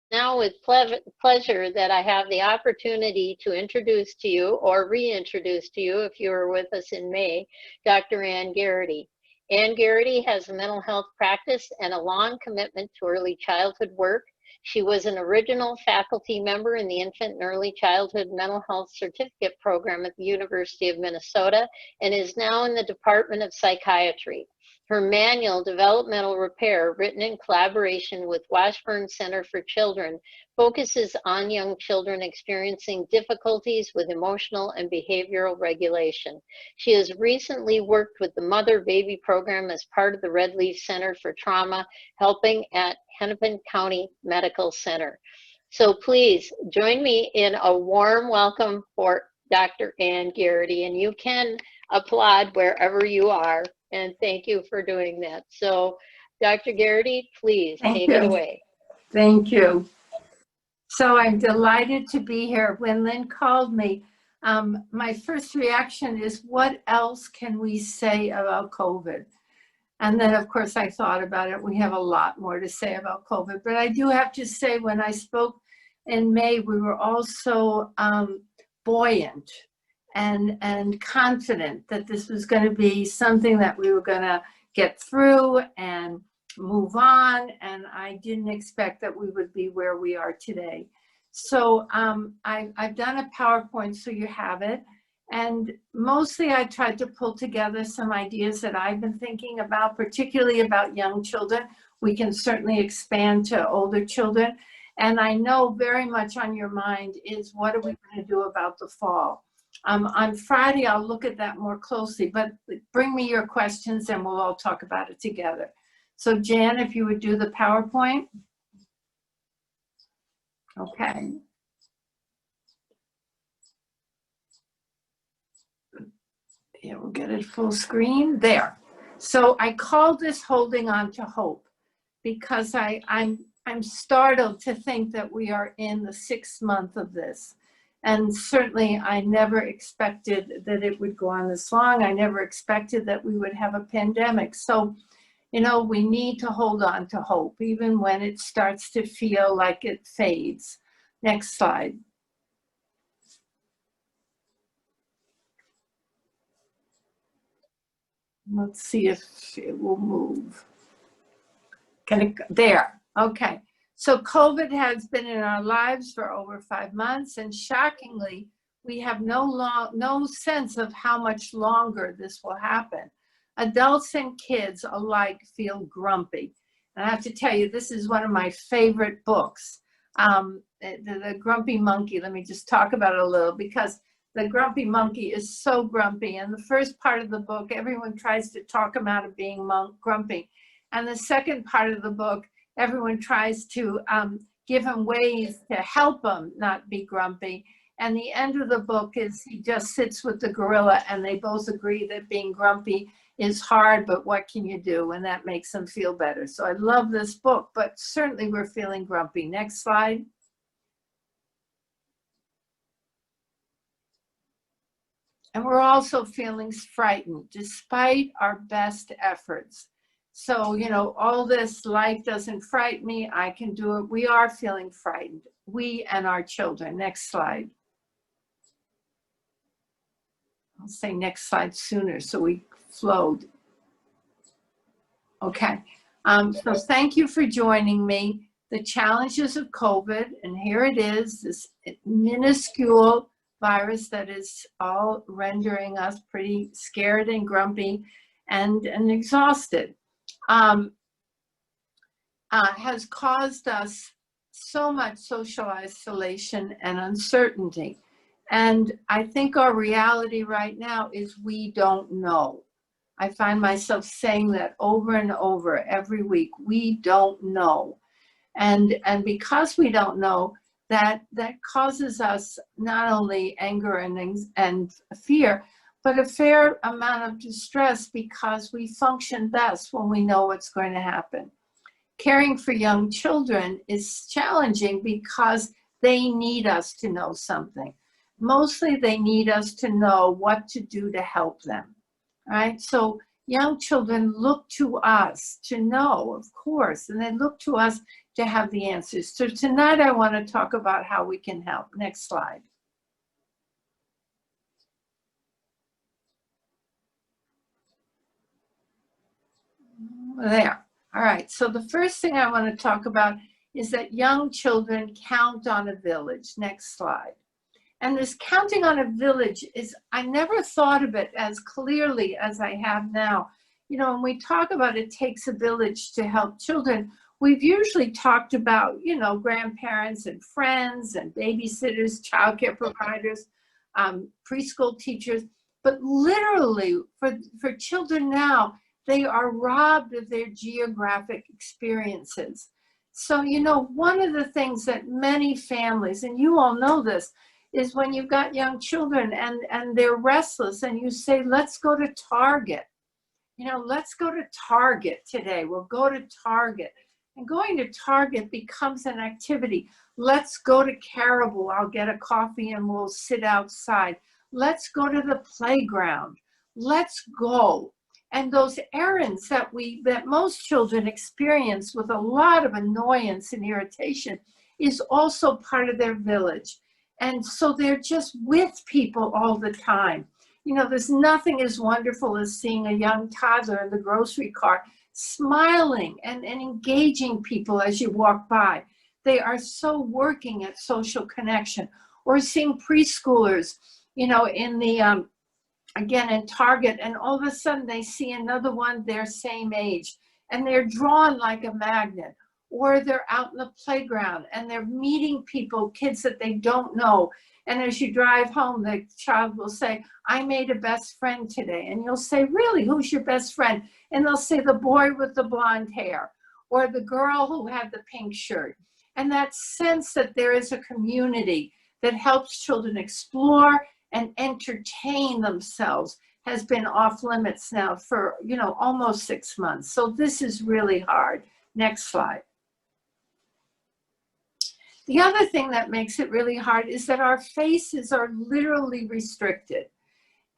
Now, with pleasure that I have the opportunity to introduce to you, or reintroduce to you if you were with us in May, Dr. Ann Gearity. Ann Gearity has a mental health practice and a long commitment to early childhood work. She was an original faculty member in the Infant and Early Childhood Mental Health Certificate Program at the University of Minnesota and is now in the Department of Psychiatry. Her manual, Developmental Repair, written in collaboration with Washburn Center for Children, focuses on young children experiencing difficulties with emotional and behavioral regulation. She has recently worked with the Mother-Baby program as part of the Red Leaf Center for Trauma, helping at Hennepin County Medical Center. So please join me in a warm welcome for Dr. Ann Gearity, and you can applaud wherever you are. And thank you for doing that. So, Dr. Gearity, please take it away. Thank you. So I'm delighted to be here. When Lynn called me, my first reaction is, what else can we say about COVID? And then, of course, I thought about it. We have a lot more to say about COVID. But I do have to say, when I spoke in May, we were all so buoyant and confident that this was going to be something that we were going to get through and move on. And I didn't expect that we would be where we are today. So I've done a PowerPoint so you have it. And mostly I tried to pull together some ideas that I've been thinking about, particularly about young children. We can certainly expand to older children. And I know very much on your mind is, what are we going to do about the fall? On Friday, I'll look at that more closely, but bring me your questions and we'll all talk about it together. So Jan, if you would do the PowerPoint. Okay. Yeah, we'll get it full screen there. So I call this Holding On to Hope because I'm startled to think that we are in the 6th month of this. And certainly I never expected that it would go on this long. I never expected that we would have a pandemic. So, you know, we need to hold on to hope, even when it starts to feel like it fades. Next slide. Let's see if it will move. Can it, there, okay. So COVID has been in our lives for over 5 months, and shockingly, we have no sense of how much longer this will happen. Adults and kids alike feel grumpy. And I have to tell you, this is one of my favorite books. The Grumpy Monkey, let me just talk about it a little, because the grumpy monkey is so grumpy. And the first part of the book, everyone tries to talk him out of being grumpy. And the second part of the book, everyone tries to give him ways to help him not be grumpy. And the end of the book is he just sits with the gorilla and they both agree that being grumpy is hard, but what can you do? And that makes them feel better. So I love this book, but certainly we're feeling grumpy. Next slide. And we're also feeling frightened despite our best efforts. So, you know, all this life doesn't frighten me, I can do it. We are feeling frightened, we and our children. Next slide. I'll say next slide sooner so we flowed. Okay, so thank you for joining me. The challenges of COVID, and here it is, this minuscule virus that is all rendering us pretty scared and grumpy and exhausted. Has caused us so much social isolation and uncertainty. And I think our reality right now is we don't know. I find myself saying that over and over every week, we don't know. And because we don't know, that causes us not only anger and fear, but a fair amount of distress, because we function best when we know what's going to happen. Caring for young children is challenging because they need us to know something. Mostly they need us to know what to do to help them, right? So young children look to us to know, of course, and they look to us to have the answers. So tonight I want to talk about how we can help. Next slide. There. All right. So the first thing I want to talk about is that young children count on a village. Next slide. And this counting on a village is, I never thought of it as clearly as I have now. You know, when we talk about it takes a village to help children, we've usually talked about, you know, grandparents and friends and babysitters, childcare providers, preschool teachers. But literally, for children now, they are robbed of their geographic experiences. So, you know, one of the things that many families, and you all know this, is when you've got young children and they're restless and you say, let's go to Target. You know, let's go to Target today. We'll go to Target. And going to Target becomes an activity. Let's go to Caribou. I'll get a coffee and we'll sit outside. Let's go to the playground. Let's go. And those errands that most children experience with a lot of annoyance and irritation is also part of their village. And so they're just with people all the time. You know, there's nothing as wonderful as seeing a young toddler in the grocery cart smiling and engaging people as you walk by. They are so working at social connection. Or seeing preschoolers, you know, in the, again, in Target, and all of a sudden they see another one their same age, and they're drawn like a magnet. Or they're out in the playground and they're meeting people, kids that they don't know. And as you drive home, the child will say, I made a best friend today. And you'll say, really, who's your best friend? And they'll say, the boy with the blonde hair, or the girl who had the pink shirt. And that sense that there is a community that helps children explore and entertain themselves has been off limits now for, you know, almost 6 months. So this is really hard. Next slide. The other thing that makes it really hard is that our faces are literally restricted.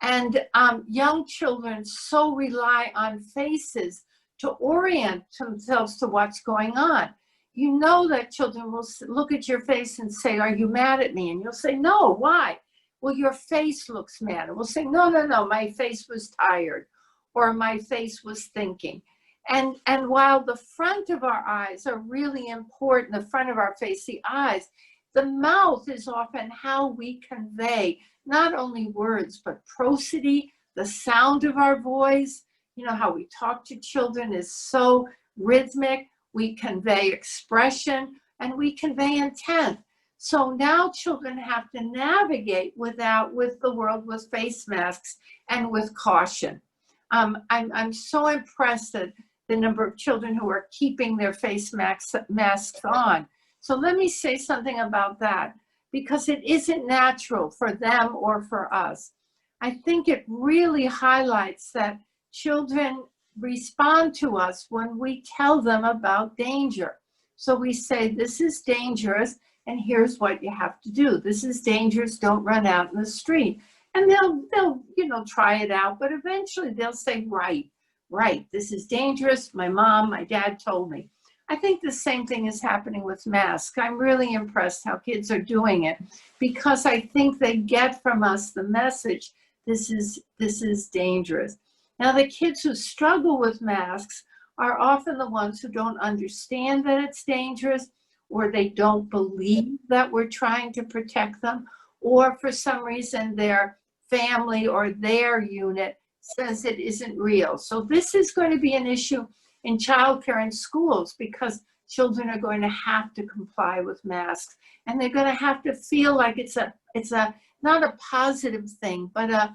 And young children so rely on faces to orient themselves to what's going on. You know that children will look at your face and say, are you mad at me? And you'll say, no, why? Well, your face looks mad. And we'll say, no, no, no, my face was tired, or my face was thinking. And while the front of our eyes are really important, the front of our face, the eyes, the mouth is often how we convey not only words, but prosody, the sound of our voice. You know, how we talk to children is so rhythmic. We convey expression and we convey intent. So now children have to navigate with the world with face masks and with caution. I'm so impressed that the number of children who are keeping their face masks on. So let me say something about that, because it isn't natural for them or for us. I think it really highlights that children respond to us when we tell them about danger. So we say, this is dangerous, and here's what you have to do. This is dangerous, don't run out in the street. And they'll you know, try it out, but eventually they'll say, right, this is dangerous. My mom, my dad told me. I think the same thing is happening with masks. I'm really impressed how kids are doing it, because I think they get from us the message, this is dangerous. Now, the kids who struggle with masks are often the ones who don't understand that it's dangerous, or they don't believe that we're trying to protect them, or for some reason their family or their unit says it isn't real. So this is going to be an issue in childcare and schools, because children are going to have to comply with masks, and they're going to have to feel like it's a not a positive thing, but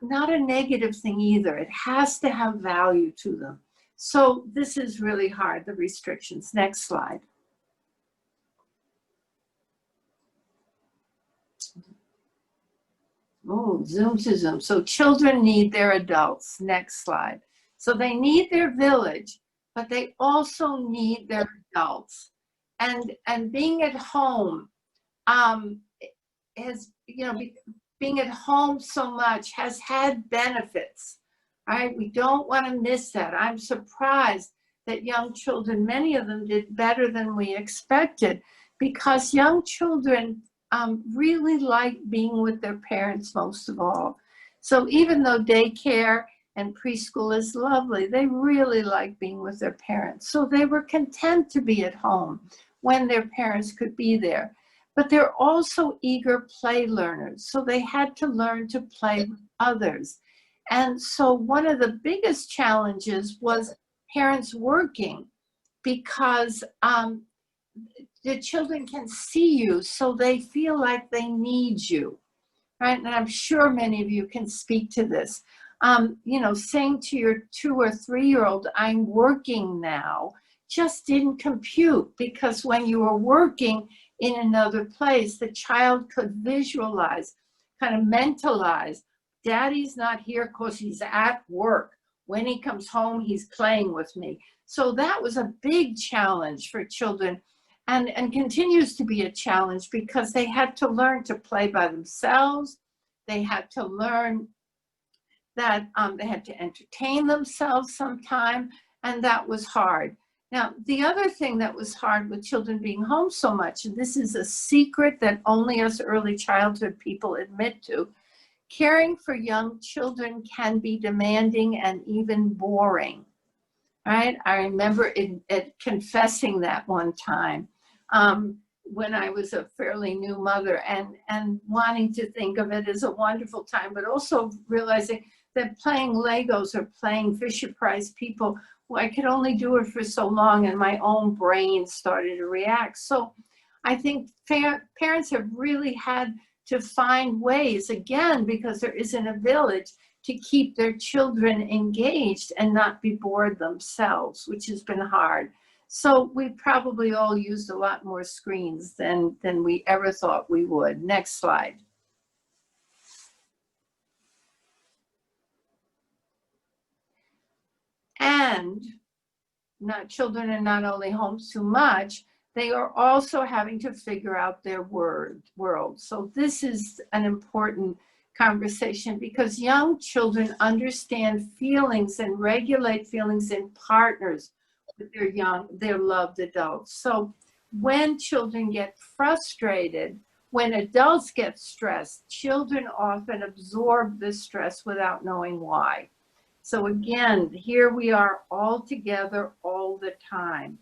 not a negative thing either. It has to have value to them. So this is really hard, the restrictions. Next slide. Oh, zoom to zoom. So children need their adults. Next slide. So they need their village, but they also need their adults. And being at home has, you know, being at home so much has had benefits. right? We don't want to miss that. I'm surprised that young children, many of them did better than we expected, because young children really like being with their parents most of all. So even though daycare and preschool is lovely, they really like being with their parents. So they were content to be at home when their parents could be there. But they're also eager play learners. So they had to learn to play with others. And so one of the biggest challenges was parents working, because the children can see you, so they feel like they need you, right? And I'm sure many of you can speak to this. Saying to your 2 or 3-year-old, I'm working now, just didn't compute, because when you were working in another place, the child could visualize, kind of mentalize, Daddy's not here because he's at work. When he comes home, he's playing with me. So that was a big challenge for children, and continues to be a challenge, because they had to learn to play by themselves. They had to learn that they had to entertain themselves sometime, and that was hard. Now, the other thing that was hard with children being home so much, and this is a secret that only us early childhood people admit to, caring for young children can be demanding and even boring, right? I remember confessing that one time when I was a fairly new mother, and wanting to think of it as a wonderful time, but also realizing that playing Legos or playing Fisher-Price people, well, I could only do it for so long, and my own brain started to react. So I think parents have really had to find ways, again, because there isn't a village, to keep their children engaged and not be bored themselves, which has been hard. So we probably all used a lot more screens than we ever thought we would. Next slide. And children are not only home too much, they are also having to figure out their world. So this is an important conversation, because young children understand feelings and regulate feelings in partners with their loved adults. So when children get frustrated, when adults get stressed, children often absorb the stress without knowing why. So again, here we are all together all the time.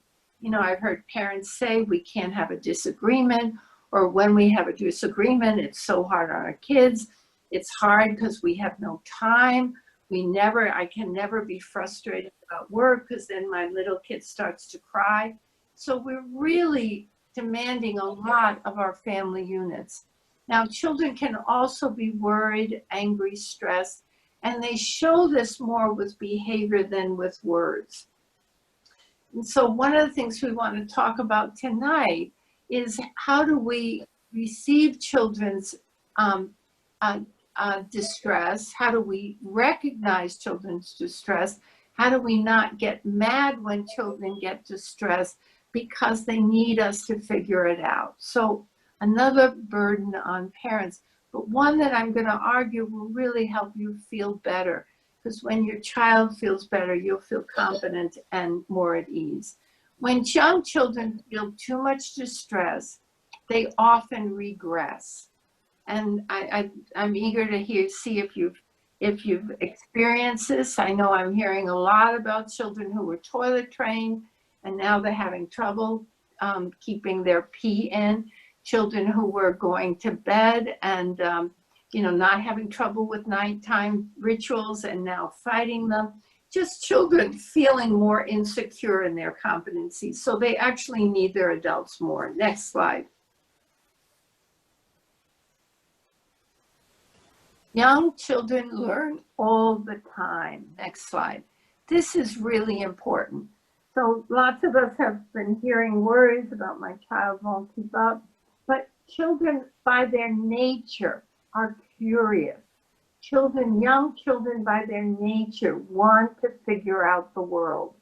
I've heard parents say we can't have a disagreement, or when we have a disagreement, it's so hard on our kids. It's hard because we have no time. I can never be frustrated about work, because then my little kid starts to cry. So we're really demanding a lot of our family units. Now, children can also be worried, angry, stressed, and they show this more with behavior than with words. And so one of the things we want to talk about tonight is, how do we receive children's distress? How do we recognize children's distress? How do we not get mad when children get distressed because they need us to figure it out? So another burden on parents, but one that I'm going to argue will really help you feel better, because when your child feels better, you'll feel confident and more at ease. When young children feel too much distress, they often regress. And I'm eager to see if you've experienced this. I know I'm hearing a lot about children who were toilet trained, and now they're having trouble keeping their pee in. Children who were going to bed and not having trouble with nighttime rituals and now fighting them. Just children feeling more insecure in their competencies. So they actually need their adults more. Next slide. Young children learn all the time. Next slide. This is really important. So lots of us have been hearing worries about my child won't keep up, but children by their nature are curious. Young children by their nature want to figure out the world.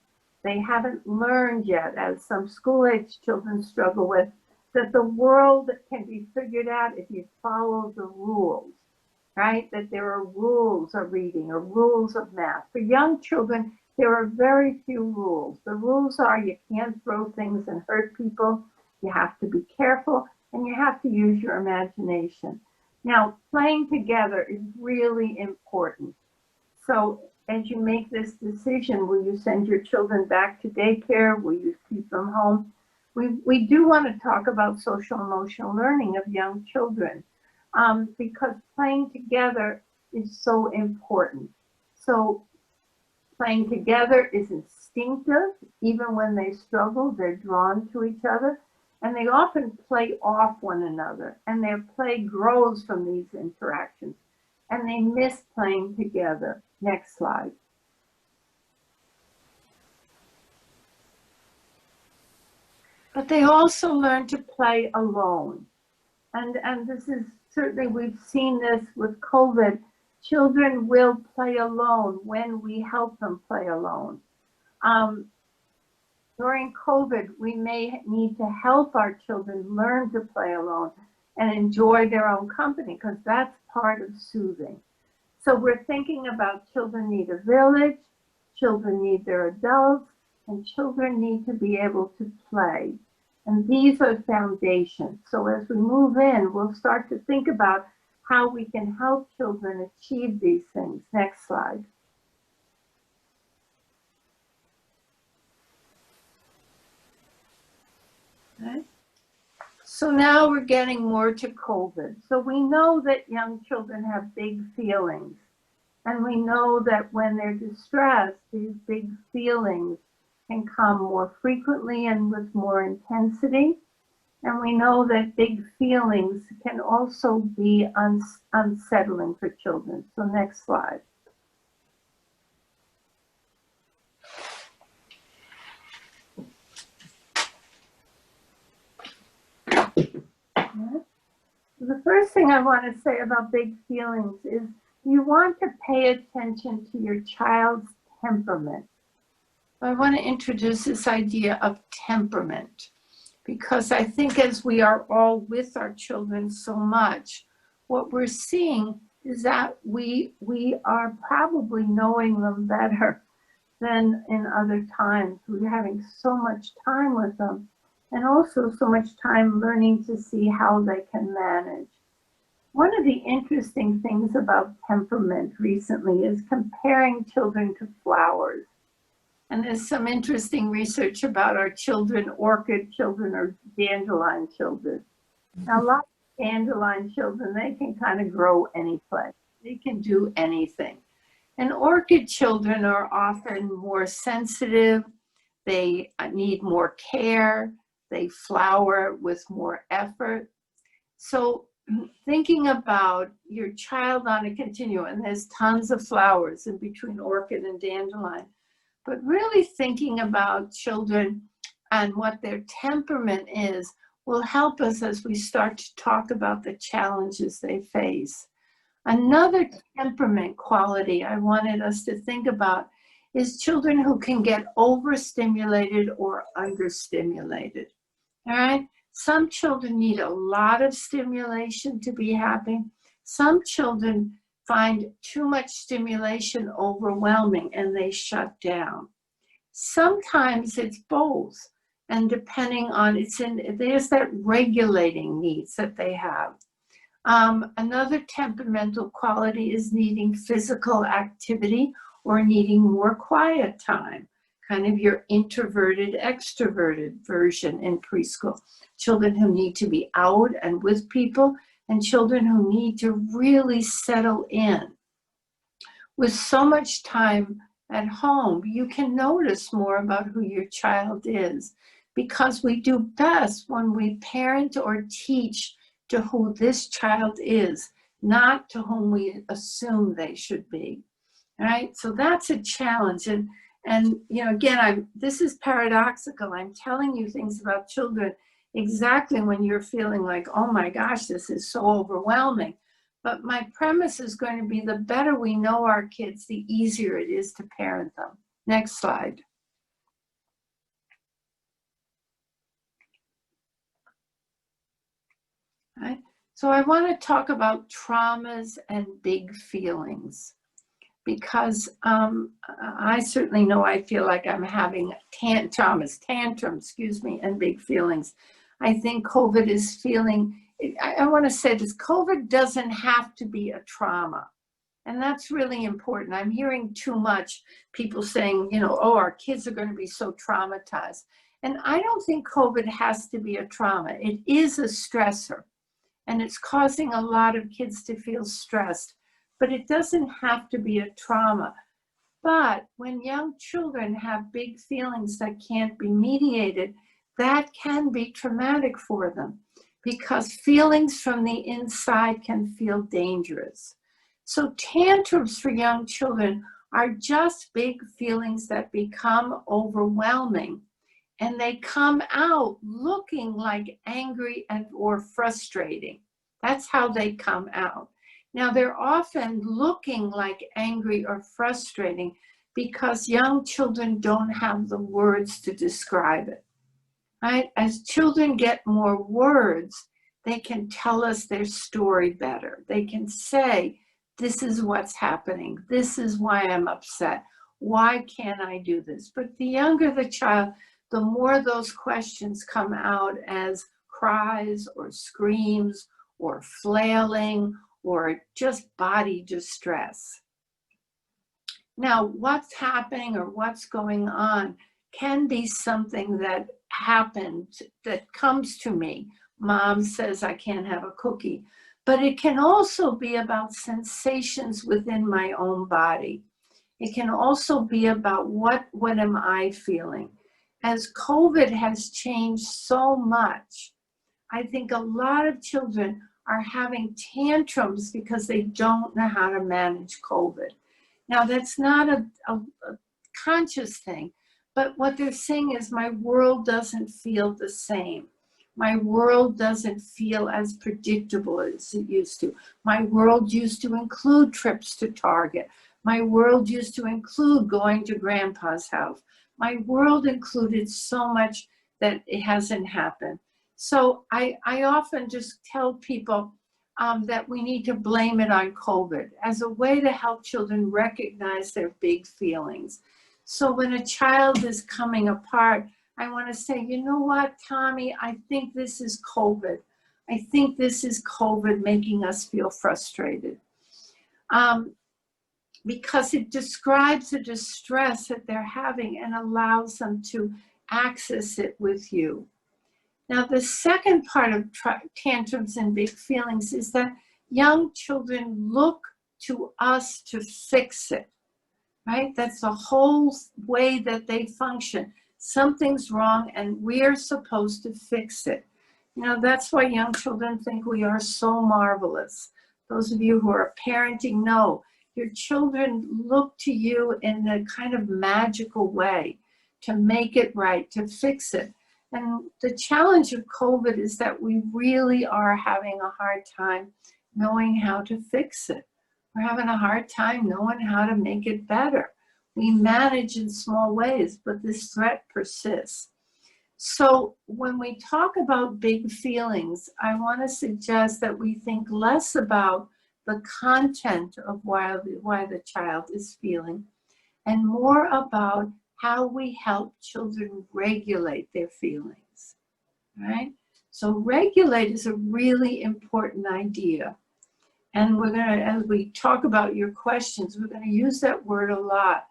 They haven't learned yet, as some school-age children struggle with, that the world can be figured out if you follow the rules. right? That there are rules of reading or rules of math. For young children, there are very few rules. The rules are you can't throw things and hurt people, you have to be careful, and you have to use your imagination. Now, playing together is really important. So as you make this decision, will you send your children back to daycare? Will you keep them home? We do want to talk about social emotional learning of young children because playing together is so important. So playing together is instinctive. Even when they struggle, they're drawn to each other. And they often play off one another. And their play grows from these interactions. And they miss playing together. Next slide. But they also learn to play alone. And this is certainly, we've seen this with COVID. Children will play alone when we help them play alone. During COVID, we may need to help our children learn to play alone and enjoy their own company because that's part of soothing. So we're thinking about children need a village, children need their adults, and children need to be able to play. And these are foundations. So as we move in, we'll start to think about how we can help children achieve these things. Next slide. Okay. So now we're getting more to COVID. So we know that young children have big feelings. And we know that when they're distressed, these big feelings can come more frequently and with more intensity. And we know that big feelings can also be unsettling for children. So next slide. The first thing I want to say about big feelings is you want to pay attention to your child's temperament. I want to introduce this idea of temperament because I think as we are all with our children so much, what we're seeing is that we are probably knowing them better than in other times. We're having so much time with them and also so much time learning to see how they can manage. One of the interesting things about temperament recently is comparing children to flowers. And there's some interesting research about our children, orchid children or dandelion children. Now, a lot of dandelion children, they can kind of grow any place. They can do anything. And orchid children are often more sensitive. They need more care. They flower with more effort. So thinking about your child on a continuum, and there's tons of flowers in between orchid and dandelion, but really thinking about children and what their temperament is will help us as we start to talk about the challenges they face. Another temperament quality I wanted us to think about is children who can get overstimulated or understimulated. All right? Some children need a lot of stimulation to be happy. Some children find too much stimulation overwhelming and they shut down. Sometimes it's both. And depending on, there's that regulating needs that they have. Another temperamental quality is needing physical activity or needing more quiet time, kind of your introverted, extroverted version in preschool. Children who need to be out and with people, and children who need to really settle in. With so much time at home, you can notice more about who your child is, because we do best when we parent or teach to who this child is, not to whom we assume they should be. Right? So that's a challenge. And you know, again, this is paradoxical. I'm telling you things about children exactly when you're feeling like, oh my gosh, this is so overwhelming. But my premise is going to be the better we know our kids, the easier it is to parent them. Next slide. Right? So I want to talk about traumas and big feelings, because I certainly know I feel like I'm having tantrums, and big feelings. I think COVID is feeling, I want to say this, COVID doesn't have to be a trauma. And that's really important. I'm hearing too much people saying, you know, oh, our kids are going to be so traumatized. And I don't think COVID has to be a trauma. It is a stressor, and it's causing a lot of kids to feel stressed, but it doesn't have to be a trauma. But when young children have big feelings that can't be mediated, that can be traumatic for them, because feelings from the inside can feel dangerous. So tantrums for young children are just big feelings that become overwhelming, and they come out looking like angry or frustrating. That's how they come out. Now, they're often looking like angry or frustrating because young children don't have the words to describe it, right? As children get more words, they can tell us their story better. They can say, this is what's happening. This is why I'm upset. Why can't I do this? But the younger the child, the more those questions come out as cries or screams or flailing or just body distress. Now, what's happening or what's going on can be something that happened, that comes to me. Mom says I can't have a cookie, but it can also be about sensations within my own body. It can also be about what am I feeling? As COVID has changed so much, I think a lot of children are having tantrums because they don't know how to manage COVID. Now, that's not a conscious thing, but what they're saying is my world doesn't feel the same. My world doesn't feel as predictable as it used to. My world used to include trips to Target. My world used to include going to grandpa's house. My world included so much that it hasn't happened. So I often just tell people that we need to blame it on COVID as a way to help children recognize their big feelings. So when a child is coming apart, I want to say, you know what, Tommy, I think this is COVID. I think this is COVID making us feel frustrated. Because it describes the distress that they're having and allows them to access it with you. Now, the second part of tantrums and big feelings is that young children look to us to fix it, right? That's the whole way that they function. Something's wrong and we're supposed to fix it. You know, that's why young children think we are so marvelous. Those of you who are parenting know your children look to you in a kind of magical way to make it right, to fix it. And the challenge of COVID is that we really are having a hard time knowing how to fix it. We're having a hard time knowing how to make it better. We manage in small ways, but this threat persists. So when we talk about big feelings, I want to suggest that we think less about the content of why the child is feeling, and more about how we help children regulate their feelings, right? So regulate is a really important idea. And we're gonna, as we talk about your questions, we're gonna use that word a lot.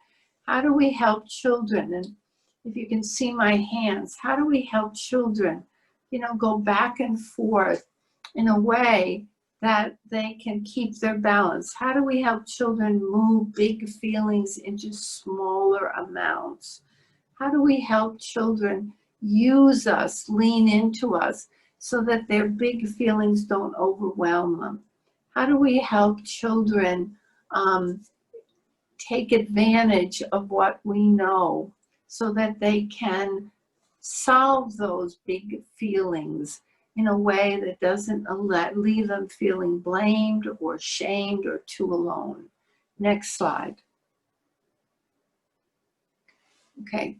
How do we help children? And if you can see my hands, how do we help children, you know, go back and forth in a way that they can keep their balance? How do we help children move big feelings into smaller amounts? How do we help children use us, lean into us, so that their big feelings don't overwhelm them? How do we help children take advantage of what we know so that they can solve those big feelings in a way that doesn't leave them feeling blamed or shamed or too alone? Next slide. Okay.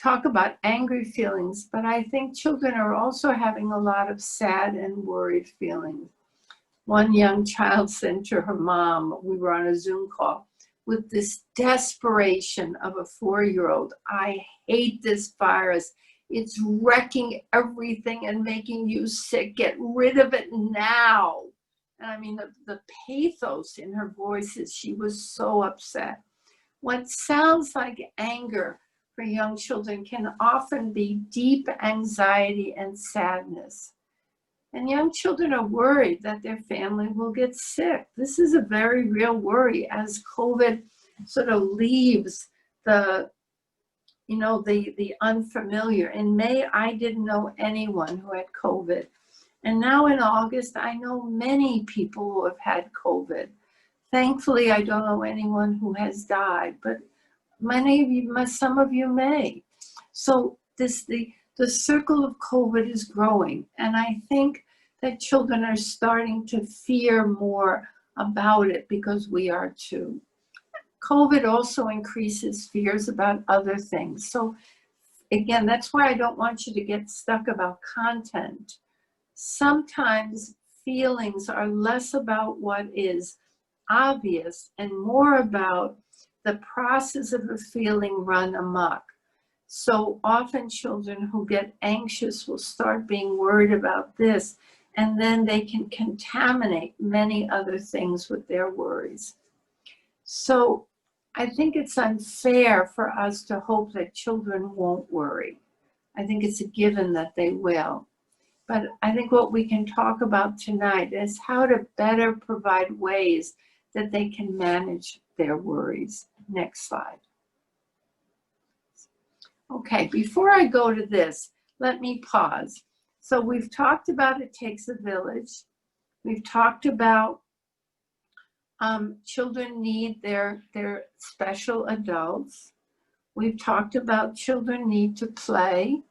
talk about angry feelings, but I think children are also having a lot of sad and worried feelings. One young child said to her mom, we were on a Zoom call, with this desperation of a 4-year-old, I hate this virus. It's wrecking everything and making you sick. Get rid of it now. And I mean, the pathos in her voice is she was so upset. What sounds like anger for young children can often be deep anxiety and sadness. And young children are worried that their family will get sick. This is a very real worry as COVID sort of leaves the unfamiliar. In May, I didn't know anyone who had COVID. And now in August, I know many people who have had COVID. Thankfully, I don't know anyone who has died, but some of you may. So the circle of COVID is growing. And I think that children are starting to fear more about it because we are too. COVID also increases fears about other things. So again, that's why I don't want you to get stuck about content. Sometimes feelings are less about what is obvious and more about the process of a feeling run amok. So often children who get anxious will start being worried about this, and then they can contaminate many other things with their worries. So I think it's unfair for us to hope that children won't worry. I think it's a given that they will. But I think what we can talk about tonight is how to better provide ways that they can manage their worries. Next slide. Okay, before I go to this, let me pause. So we've talked about it takes a village. We've talked about children need their special adults. We've talked about children need to play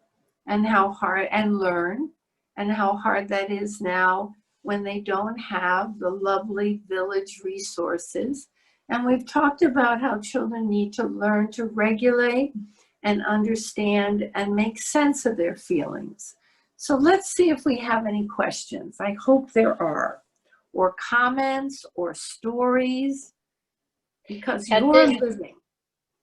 and how hard and learn and how hard that is now when they don't have the lovely village resources. And we've talked about how children need to learn to regulate and understand and make sense of their feelings. So let's see if we have any questions. I hope there are, or comments or stories, because you're living.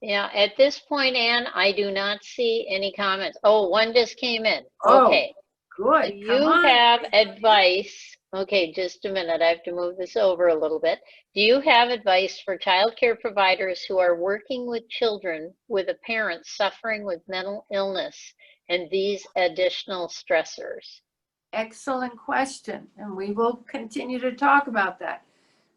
Yeah, at this point, Anne, I do not see any comments. Oh, one just came in. Oh, okay. Good. You have advice. Okay, just a minute. I have to move this over a little bit. Do you have advice for childcare providers who are working with children with a parent suffering with mental illness and these additional stressors? Excellent question, and we will continue to talk about that.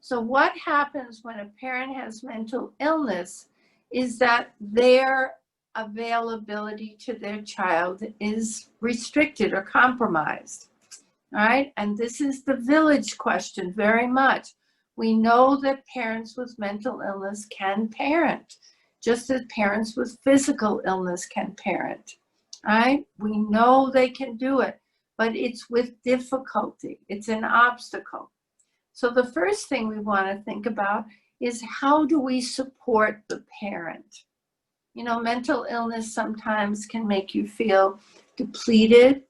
So what happens when a parent has mental illness is that their availability to their child is restricted or compromised, all right? And this is the village question very much. We know that parents with mental illness can parent, just as parents with physical illness can parent, all right? We know they can do it, but it's with difficulty. It's an obstacle. So the first thing we want to think about is how do we support the parent? You know, mental illness sometimes can make you feel depleted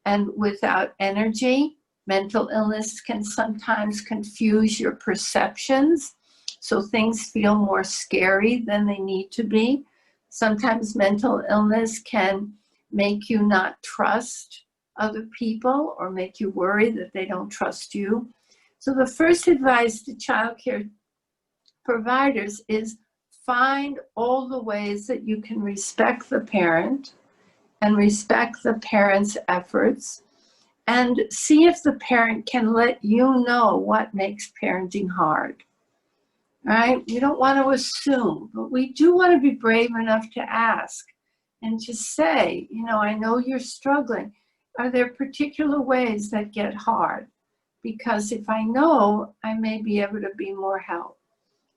and without energy. Mental illness can sometimes confuse your perceptions, so things feel more scary than they need to be. Sometimes mental illness can make you not trust other people or make you worry that they don't trust you. So the first advice to childcare providers is find all the ways that you can respect the parent and respect the parent's efforts, and see if the parent can let you know what makes parenting hard. All right? You don't want to assume, but we do want to be brave enough to ask and to say, you know, I know you're struggling. Are there particular ways that get hard? Because if I know, I may be able to be more help.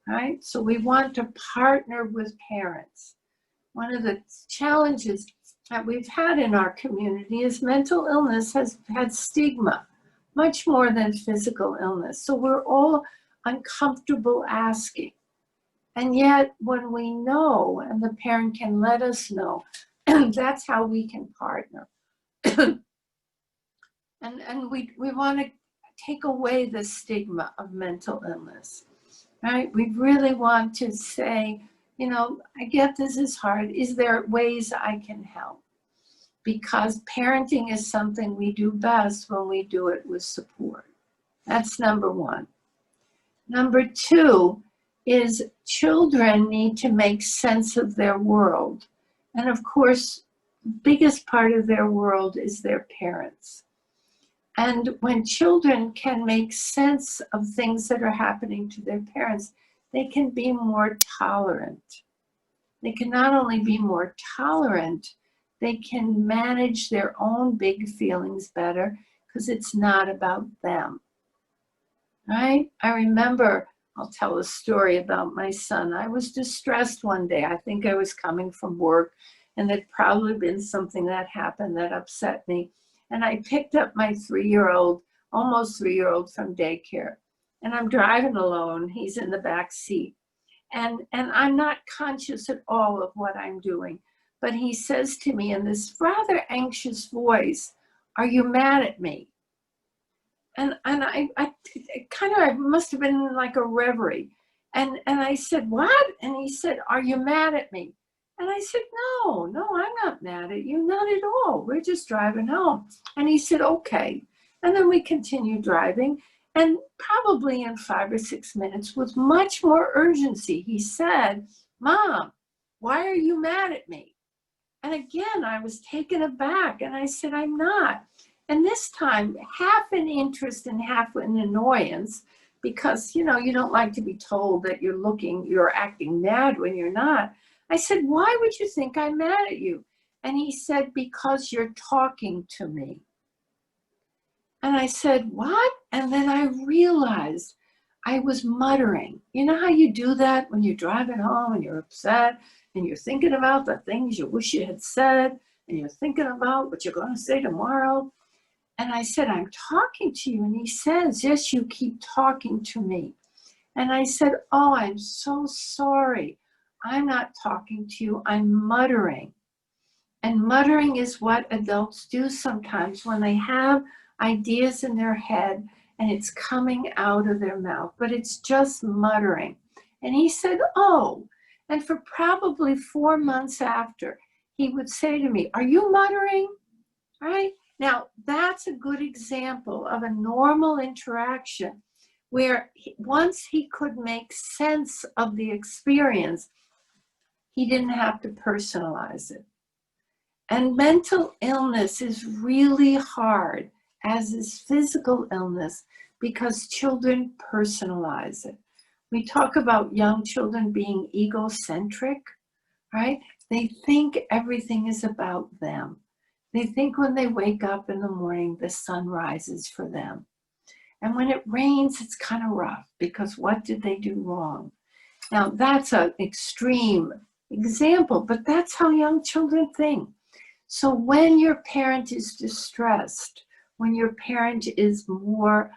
Right? So we want to partner with parents. One of the challenges that we've had in our community is mental illness has had stigma, much more than physical illness. So we're all uncomfortable asking. And yet when we know, and the parent can let us know, That's how we can partner. And we want to take away the stigma of mental illness, right? We really want to say, you know, I get this is hard. Is there ways I can help? Because parenting is something we do best when we do it with support. That's number one. Number two is children need to make sense of their world. And of course, the biggest part of their world is their parents. And when children can make sense of things that are happening to their parents, they can be more tolerant. They can not only be more tolerant, they can manage their own big feelings better because it's not about them, right? I remember, I'll tell a story about my son. I was distressed one day. I think I was coming from work, and there'd probably been something that happened that upset me. And I picked up my 3-year-old, almost 3-year-old from daycare. And I'm driving alone. He's in the back seat. And I'm not conscious at all of what I'm doing. But he says to me in this rather anxious voice, "Are you mad at me?" And I kind of, I must have been in like a reverie. And I said, "What?" And he said, "Are you mad at me?" And I said, no, I'm not mad at you, not at all. We're just driving home. And he said, okay. And then we continued driving. And probably in 5 or 6 minutes, with much more urgency, he said, "Mom, why are you mad at me?" And again, I was taken aback. And I said, "I'm not." And this time, half an interest and half an annoyance, because, you know, you don't like to be told that you're acting mad when you're not. I said, "Why would you think I'm mad at you?" And he said, "Because you're talking to me." And I said, "What?" And then I realized I was muttering. You know how you do that when you're driving home and you're upset and you're thinking about the things you wish you had said and you're thinking about what you're going to say tomorrow? And I said, "I'm talking to you." And he says, "Yes, you keep talking to me." And I said, "Oh, I'm so sorry. I'm not talking to you, I'm muttering." And muttering is what adults do sometimes when they have ideas in their head and it's coming out of their mouth, but it's just muttering. And he said, "Oh." And for probably 4 months after, he would say to me, "Are you muttering?" Right? Now, that's a good example of a normal interaction where once he could make sense of the experience, he didn't have to personalize it. And mental illness is really hard, as is physical illness, because children personalize it. We talk about young children being egocentric, right? They think everything is about them. They think when they wake up in the morning, the sun rises for them. And when it rains, it's kind of rough because what did they do wrong? Now, that's an extreme example, but that's how young children think. So when your parent is distressed, when your parent is more,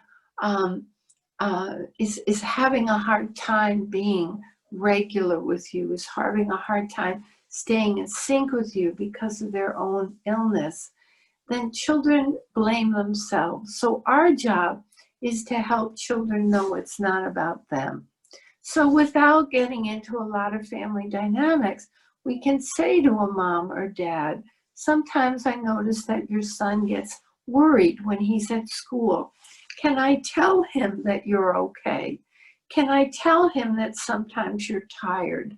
is having a hard time being regular with you, is having a hard time staying in sync with you because of their own illness, then children blame themselves. So our job is to help children know it's not about them. So without getting into a lot of family dynamics, we can say to a mom or dad, "Sometimes I notice that your son gets worried when he's at school. Can I tell him that you're okay? Can I tell him that sometimes you're tired?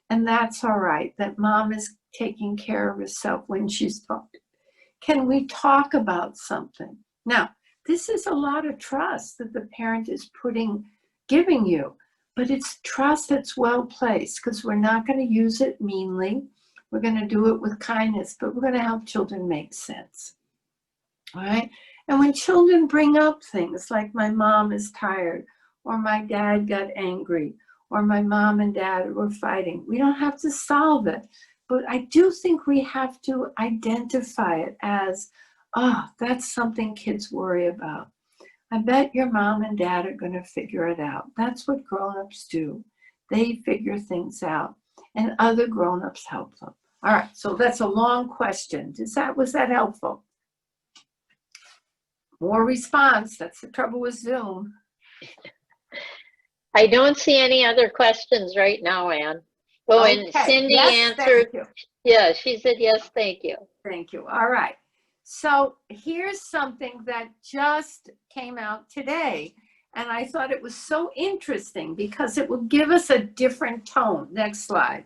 And that's all right, that mom is taking care of herself when she's talking. Can we talk about something?" Now, this is a lot of trust that the parent is giving you, but it's trust that's well placed because we're not going to use it meanly. We're going to do it with kindness, but we're going to help children make sense. All right? And when children bring up things like "my mom is tired," or "my dad got angry," or "my mom and dad were fighting," we don't have to solve it. But I do think we have to identify it as, oh, that's something kids worry about. I bet your mom and dad are going to figure it out. That's what grown-ups do. They figure things out, and other grown-ups help them. All right, so that's a long question. Was that helpful? More response. That's the trouble with Zoom. I don't see any other questions right now, Ann. Oh, and Okay. Cindy Yes, answered. thank you. Yeah, she said yes, thank you. Thank you. All right. So here's something that just came out today. And I thought it was so interesting because it will give us a different tone. Next slide.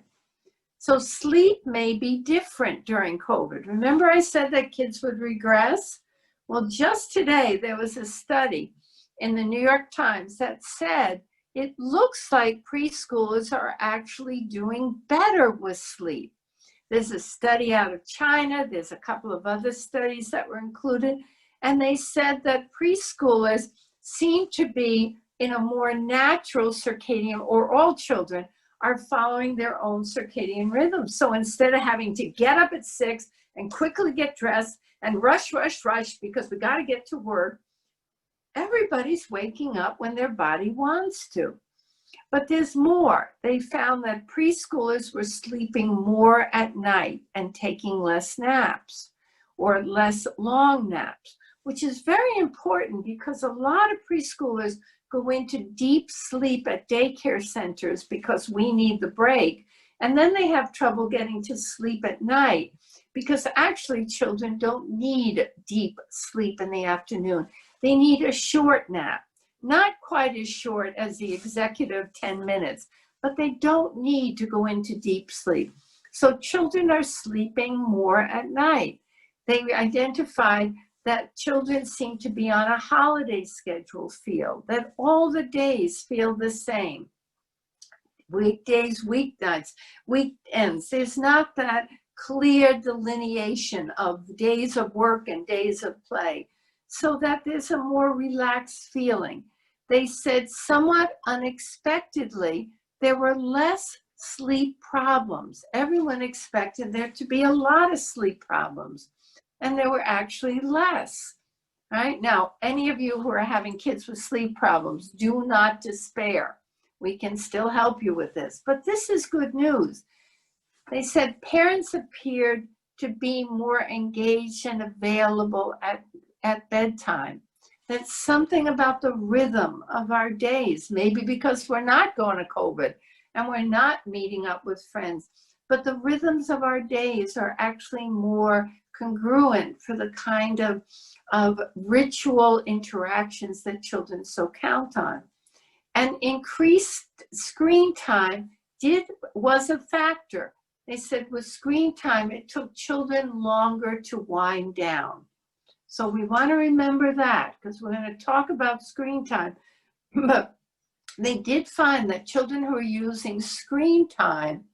So sleep may be different during COVID. Remember I said that kids would regress? Well, just today, there was a study in the New York Times that said it looks like preschoolers are actually doing better with sleep. There's a study out of China. There's a couple of other studies that were included. And they said that preschoolers seem to be in a more natural circadian, or all children are following their own circadian rhythm. So instead of having to get up at 6 and quickly get dressed and rush because we got to get to work, everybody's waking up when their body wants to. But there's more. They found that preschoolers were sleeping more at night and taking less naps or less long naps, which is very important because a lot of preschoolers go into deep sleep at daycare centers because we need the break. And then they have trouble getting to sleep at night because actually children don't need deep sleep in the afternoon. They need a short nap. Not quite as short as the executive 10 minutes, but they don't need to go into deep sleep. So children are sleeping more at night. They identified that children seem to be on a holiday schedule that all the days feel the same. Weekdays, weeknights, weekends. There's not that clear delineation of days of work and days of play, so that there's a more relaxed feeling. They said somewhat unexpectedly, there were less sleep problems. Everyone expected there to be a lot of sleep problems, and there were actually less. Right? Now, any of you who are having kids with sleep problems, do not despair. We can still help you with this, but this is good news. They said parents appeared to be more engaged and available at bedtime. That's something about the rhythm of our days, maybe because we're not going to COVID and we're not meeting up with friends, but the rhythms of our days are actually more congruent for the kind of ritual interactions that children so count on. And increased screen time was a factor. They said with screen time, it took children longer to wind down. So we want to remember that because we're going to talk about screen time. But they did find that children who are using screen time,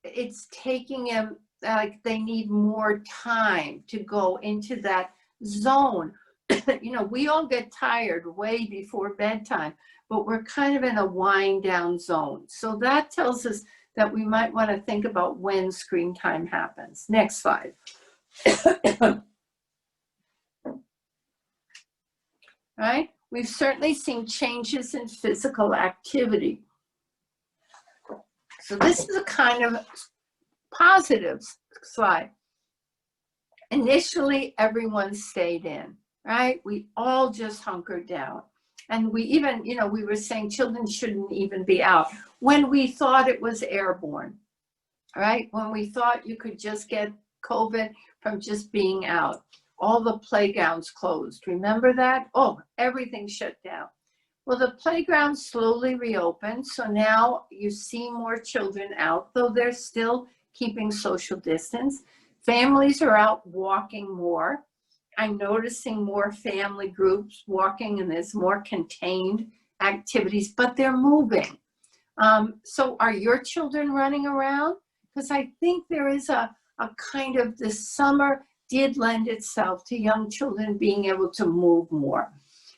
it's taking them, like they need more time to go into that zone. You know, we all get tired way before bedtime, but we're kind of in a wind down zone. So that tells us that we might want to think about when screen time happens. Next slide. Right? We've certainly seen changes in physical activity. So this is a kind of positive slide. Initially, everyone stayed in, right? We all just hunkered down. And we even, you know, we were saying children shouldn't even be out when we thought it was airborne, right? When we thought you could just get COVID from just being out. All the playgrounds closed. Remember that? Oh, everything shut down. Well, the playgrounds slowly reopened. So now you see more children out, though they're still keeping social distance. Families are out walking more. I'm noticing more family groups walking, and there's more contained activities, but they're moving. So are your children running around? Because I think there is a kind of, this summer did lend itself to young children being able to move more.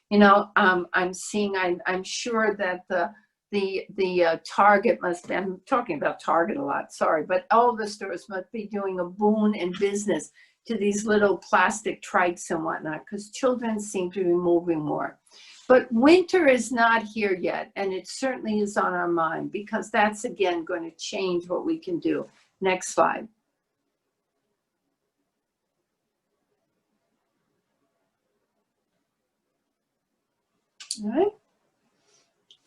You know, I'm seeing, I'm sure that the Target must be, I'm talking about Target a lot, sorry, but all the stores must be doing a boon in business to these little plastic trikes and whatnot, because children seem to be moving more. But winter is not here yet, and it certainly is on our mind, because that's, again, going to change what we can do. Next slide. All right.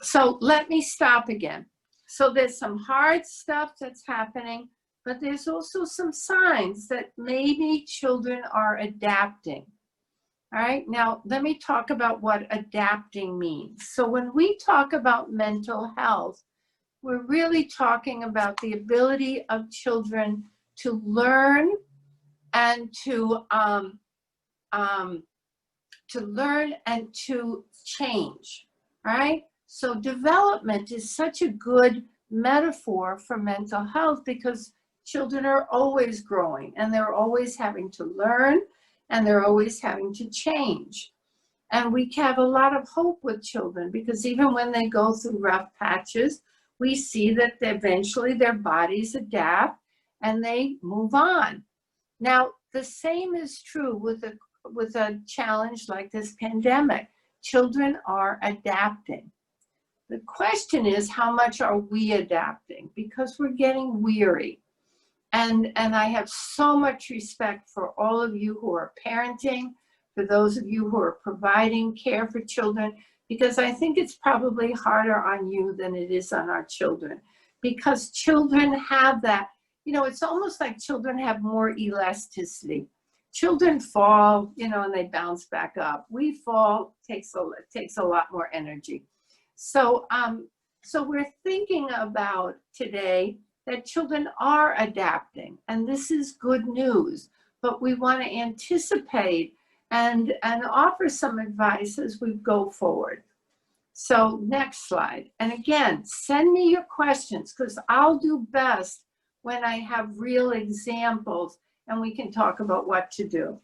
So let me stop again. So there's some hard stuff that's happening, but there's also some signs that maybe children are adapting. All right, now let me talk about what adapting means. So when we talk about mental health, we're really talking about the ability of children to learn and to change. All right, so development is such a good metaphor for mental health, because children are always growing and they're always having to learn and they're always having to change. And we have a lot of hope with children, because even when they go through rough patches, we see that eventually their bodies adapt and they move on. Now, the same is true with a challenge like this pandemic. Children are adapting. The question is, how much are we adapting? Because we're getting weary. And I have so much respect for all of you who are parenting, for those of you who are providing care for children, because I think it's probably harder on you than it is on our children. Because children have that, you know, it's almost like children have more elasticity. Children fall, you know, and they bounce back up. We fall, takes a lot more energy. So we're thinking about today that children are adapting, and this is good news, but we want to anticipate and offer some advice as we go forward. So next slide. And again, send me your questions, because I'll do best when I have real examples and we can talk about what to do.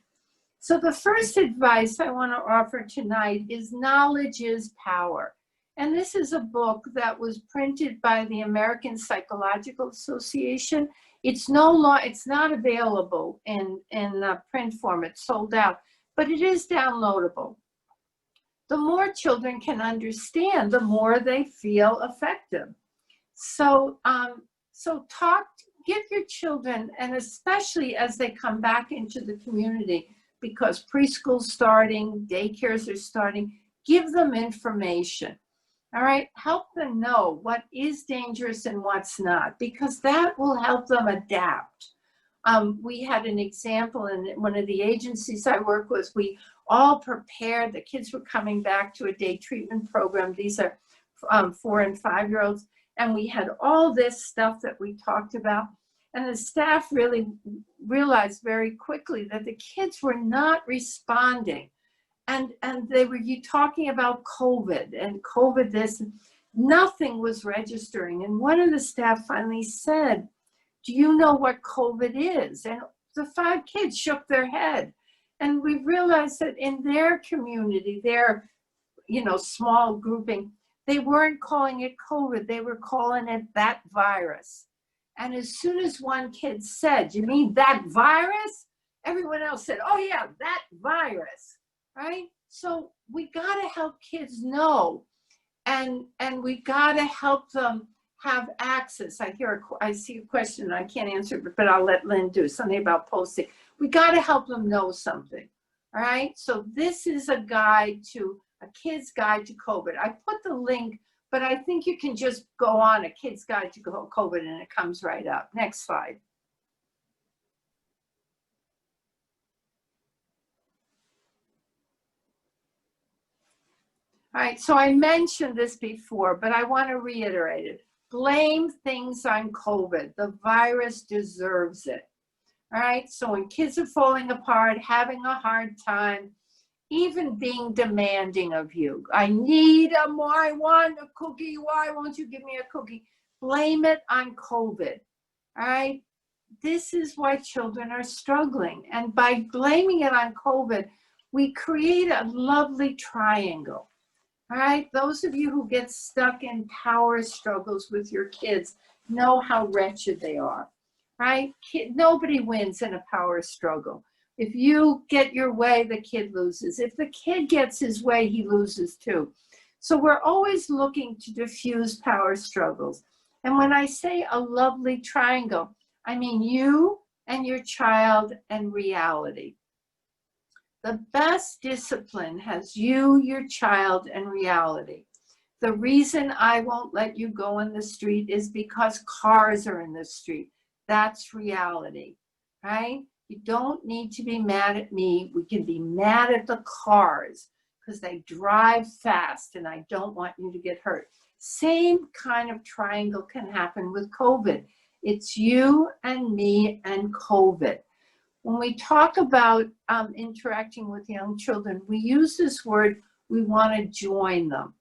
So the first advice I want to offer tonight is knowledge is power. And this is a book that was printed by the American Psychological Association. It's not available in print form. It's sold out, but it is downloadable. The more children can understand, the more they feel effective. So, give your children, and especially as they come back into the community, because preschool's starting, daycares are starting, give them information. All right, help them know what is dangerous and what's not, because that will help them adapt. We had an example in one of the agencies I work with. We all prepared, the kids were coming back to a day treatment program. These are 4 and 5-year-olds. And we had all this stuff that we talked about. And the staff really realized very quickly that the kids were not responding. And they were talking about COVID and COVID this, nothing was registering. And one of the staff finally said, do you know what COVID is? And the 5 kids shook their head. And we realized that in their community, their, small grouping, they weren't calling it COVID, they were calling it that virus. And as soon as one kid said, you mean that virus? Everyone else said, oh yeah, that virus. Right? So we got to help kids know, and we got to help them have access. I see a question, I can't answer it, but I'll let Lynn do something about posting. We got to help them know something. All right. So this is a kid's guide to COVID. I put the link, but I think you can just go on a kid's guide to COVID and it comes right up. Next slide. All right, so I mentioned this before, but I want to reiterate it. Blame things on COVID. The virus deserves it. All right, so when kids are falling apart, having a hard time, even being demanding of you, I want a cookie, why won't you give me a cookie? Blame it on COVID. All right, this is why children are struggling. And by blaming it on COVID, we create a lovely triangle. All right, those of you who get stuck in power struggles with your kids know how wretched they are, right? Nobody wins in a power struggle. If you get your way, the kid loses. If the kid gets his way, he loses too. So we're always looking to diffuse power struggles. And when I say a lovely triangle, I mean you and your child and reality. The best discipline has you, your child, and reality. The reason I won't let you go in the street is because cars are in the street. That's reality, right? You don't need to be mad at me. We can be mad at the cars because they drive fast and I don't want you to get hurt. Same kind of triangle can happen with COVID. It's you and me and COVID. When we talk about interacting with young children, we use this word, we want to join them,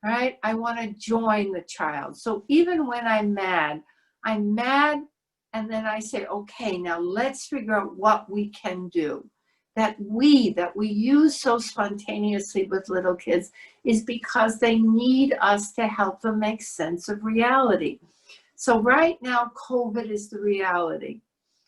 right? I want to join the child. So even when I'm mad, and then I say, okay, now let's figure out what we can do. That we use so spontaneously with little kids is because they need us to help them make sense of reality. So right now, COVID is the reality.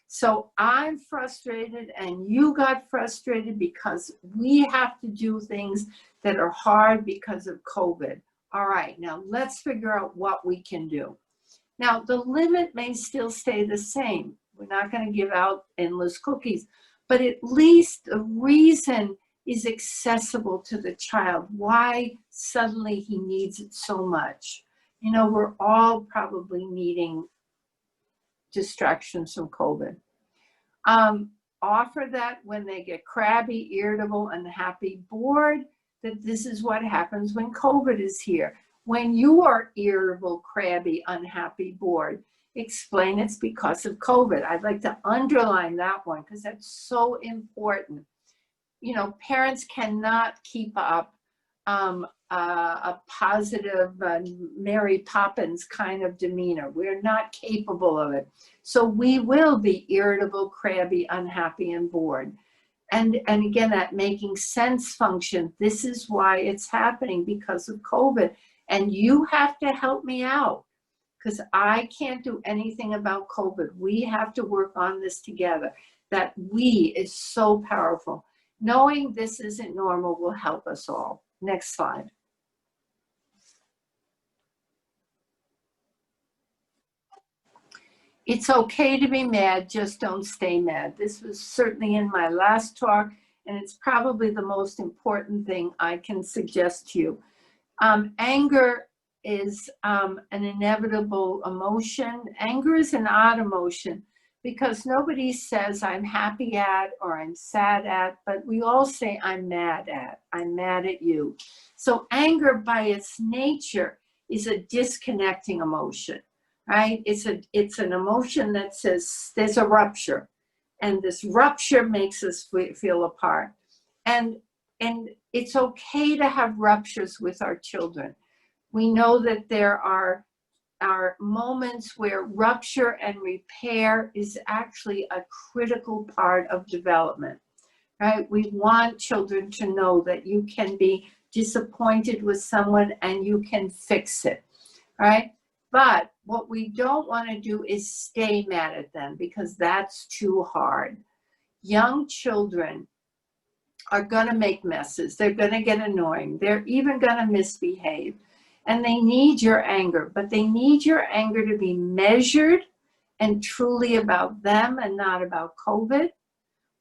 So I'm frustrated and you got frustrated because we have to do things that are hard because of COVID. All right, now let's figure out what we can do. Now the limit may still stay the same. We're not going to give out endless cookies, but at least the reason is accessible to the child. Why suddenly he needs it so much. You know, we're all probably needing distractions from COVID. Offer that when they get crabby, irritable, unhappy, bored, that this is what happens when COVID is here. When you are irritable, crabby, unhappy, bored, explain it's because of COVID. I'd like to underline that one because that's so important. You know, parents cannot keep up a positive Mary Poppins kind of demeanor. We're not capable of it. So we will be irritable, crabby, unhappy, and bored. And again, that making sense function, this is why it's happening because of COVID. And you have to help me out because I can't do anything about COVID. We have to work on this together. That we is so powerful. Knowing this isn't normal will help us all. Next slide. It's okay to be mad, just don't stay mad. This was certainly in my last talk, and it's probably the most important thing I can suggest to you. Anger is an inevitable emotion. Anger is an odd emotion because nobody says I'm happy at or I'm sad at, but we all say I'm mad at. I'm mad at you. So anger by its nature is a disconnecting emotion, right? It's an emotion that says there's a rupture, and this rupture makes us feel apart. And it's okay to have ruptures with our children. We know that there are moments where rupture and repair is actually a critical part of development, right? We want children to know that you can be disappointed with someone and you can fix it, right? But what we don't want to do is stay mad at them because that's too hard. Young children are going to make messes. They're going to get annoying. They're even going to misbehave. And they need your anger, but they need your anger to be measured and truly about them and not about COVID.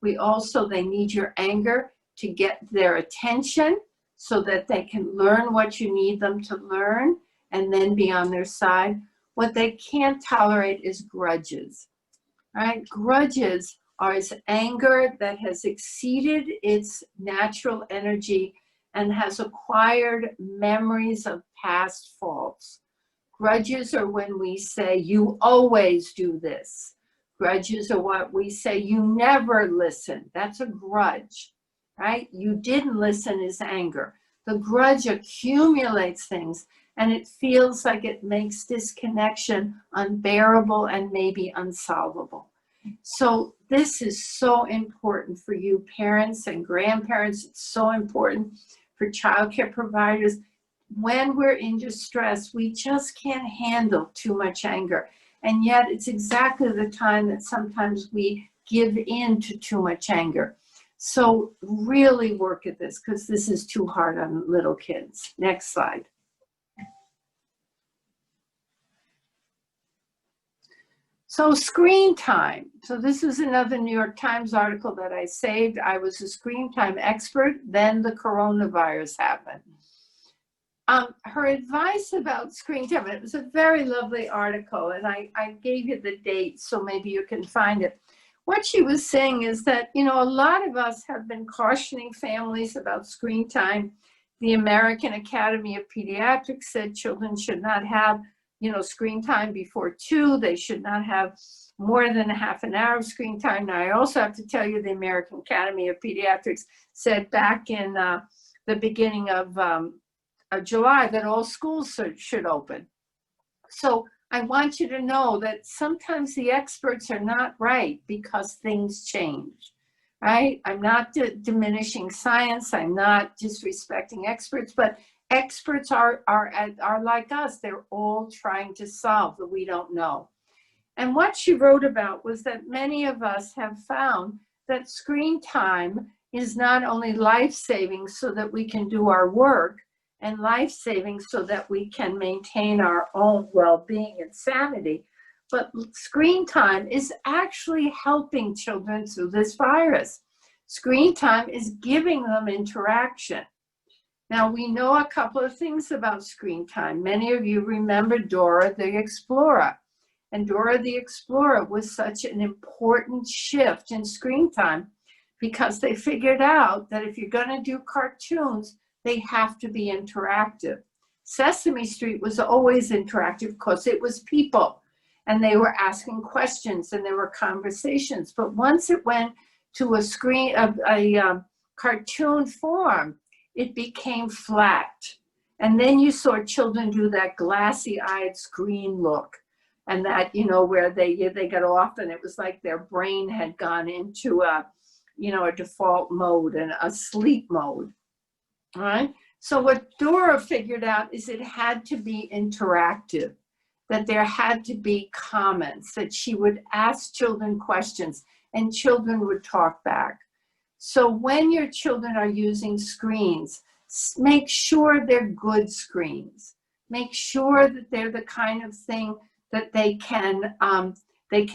They need your anger to get their attention so that they can learn what you need them to learn and then be on their side. What they can't tolerate is grudges, right? Grudges are anger that has exceeded its natural energy and has acquired memories of past faults. Grudges are when we say, you always do this. Grudges are what we say, you never listen. That's a grudge, right? You didn't listen is anger. The grudge accumulates things and it feels like it makes this connection unbearable and maybe unsolvable. So this is so important for you parents and grandparents. It's so important for childcare providers. When we're in distress, we just can't handle too much anger. And yet it's exactly the time that sometimes we give in to too much anger. So really work at this, because this is too hard on little kids. Next slide. So screen time. So this is another New York Times article that I saved. I was a screen time expert, then the coronavirus happened. Her advice about screen time, it was a very lovely article, and I gave you the date, so maybe you can find it. What she was saying is that, you know, a lot of us have been cautioning families about screen time. The American Academy of Pediatrics said children should not have, you know, screen time before 2. They should not have more than a half an hour of screen time. Now, I also have to tell you, the American Academy of Pediatrics said back in the beginning of July that all schools should open. So I want you to know that sometimes the experts are not right because things change, right? I'm not diminishing science. I'm not disrespecting experts, but experts are like us. They're all trying to solve that we don't know. And what she wrote about was that many of us have found that screen time is not only life-saving so that we can do our work, and life-saving so that we can maintain our own well-being and sanity, but screen time is actually helping children through this virus. Screen time is giving them interaction. Now, we know a couple of things about screen time. Many of you remember Dora the Explorer. And Dora the Explorer was such an important shift in screen time because they figured out that if you're going to do cartoons, they have to be interactive. Sesame Street was always interactive because it was people and they were asking questions and there were conversations. But once it went to a cartoon form, it became flat. And then you saw children do that glassy-eyed screen look, and that, you know, where they got off and it was like their brain had gone into a default mode and a sleep mode. All right. So what Dora figured out is it had to be interactive, that there had to be comments, that she would ask children questions and children would talk back. So when your children are using screens, make sure they're good screens. Make sure that they're the kind of thing that they can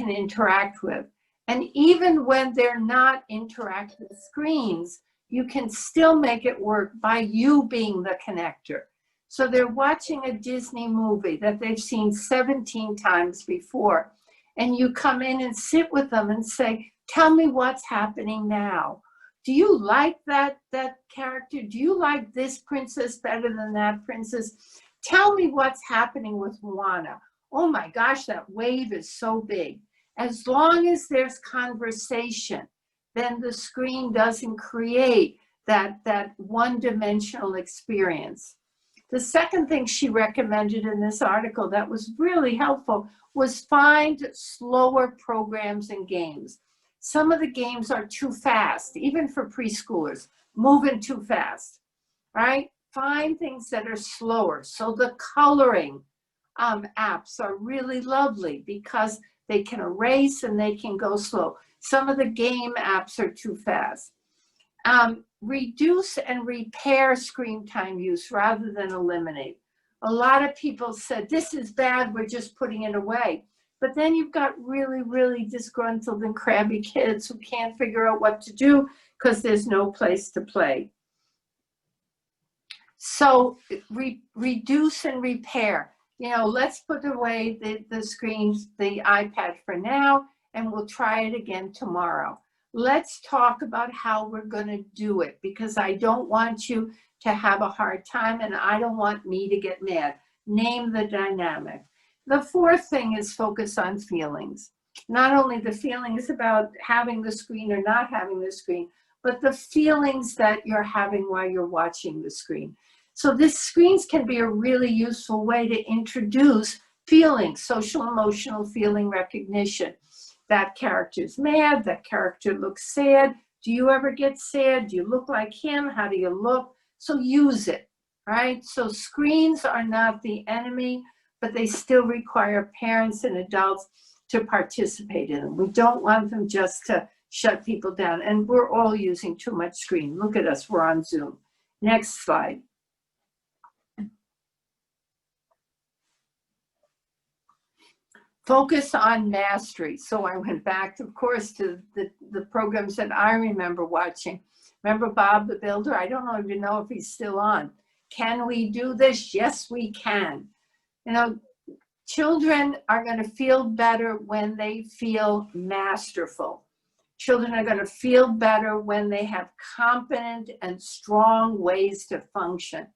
interact with. And even when they're not interactive screens, you can still make it work by you being the connector. So they're watching a Disney movie that they've seen 17 times before, and you come in and sit with them and say, tell me what's happening now. Do you like that character? Do you like this princess better than that princess? Tell me what's happening with Moana. Oh my gosh, that wave is so big. As long as there's conversation, then the screen doesn't create that one-dimensional experience. The second thing she recommended in this article that was really helpful was find slower programs and games. Some of the games are too fast, even for preschoolers, moving too fast, right? Find things that are slower. So the coloring apps are really lovely because they can erase and they can go slow. Some of the game apps are too fast. Reduce and repair screen time use rather than eliminate. A lot of people said, this is bad, we're just putting it away. But then you've got really, really disgruntled and crabby kids who can't figure out what to do because there's no place to play. So reduce and repair. You know, let's put away the screens, the iPad for now, and we'll try it again tomorrow. Let's talk about how we're going to do it, because I don't want you to have a hard time and I don't want me to get mad. Name the dynamic. The fourth thing is focus on feelings. Not only the feelings about having the screen or not having the screen, but the feelings that you're having while you're watching the screen. So these screens can be a really useful way to introduce feelings, social emotional feeling recognition. That character's mad, that character looks sad. Do you ever get sad? Do you look like him? How do you look? So use it, right? So screens are not the enemy, but they still require parents and adults to participate in them. We don't want them just to shut people down. And we're all using too much screen. Look at us, we're on Zoom. Next slide. Focus on mastery. So I went back, of course, to the programs that I remember watching. Remember Bob the Builder? I don't even know if he's still on. Can we do this? Yes, we can. You know, children are going to feel better when they feel masterful. Children are going to feel better when they have competent and strong ways to function.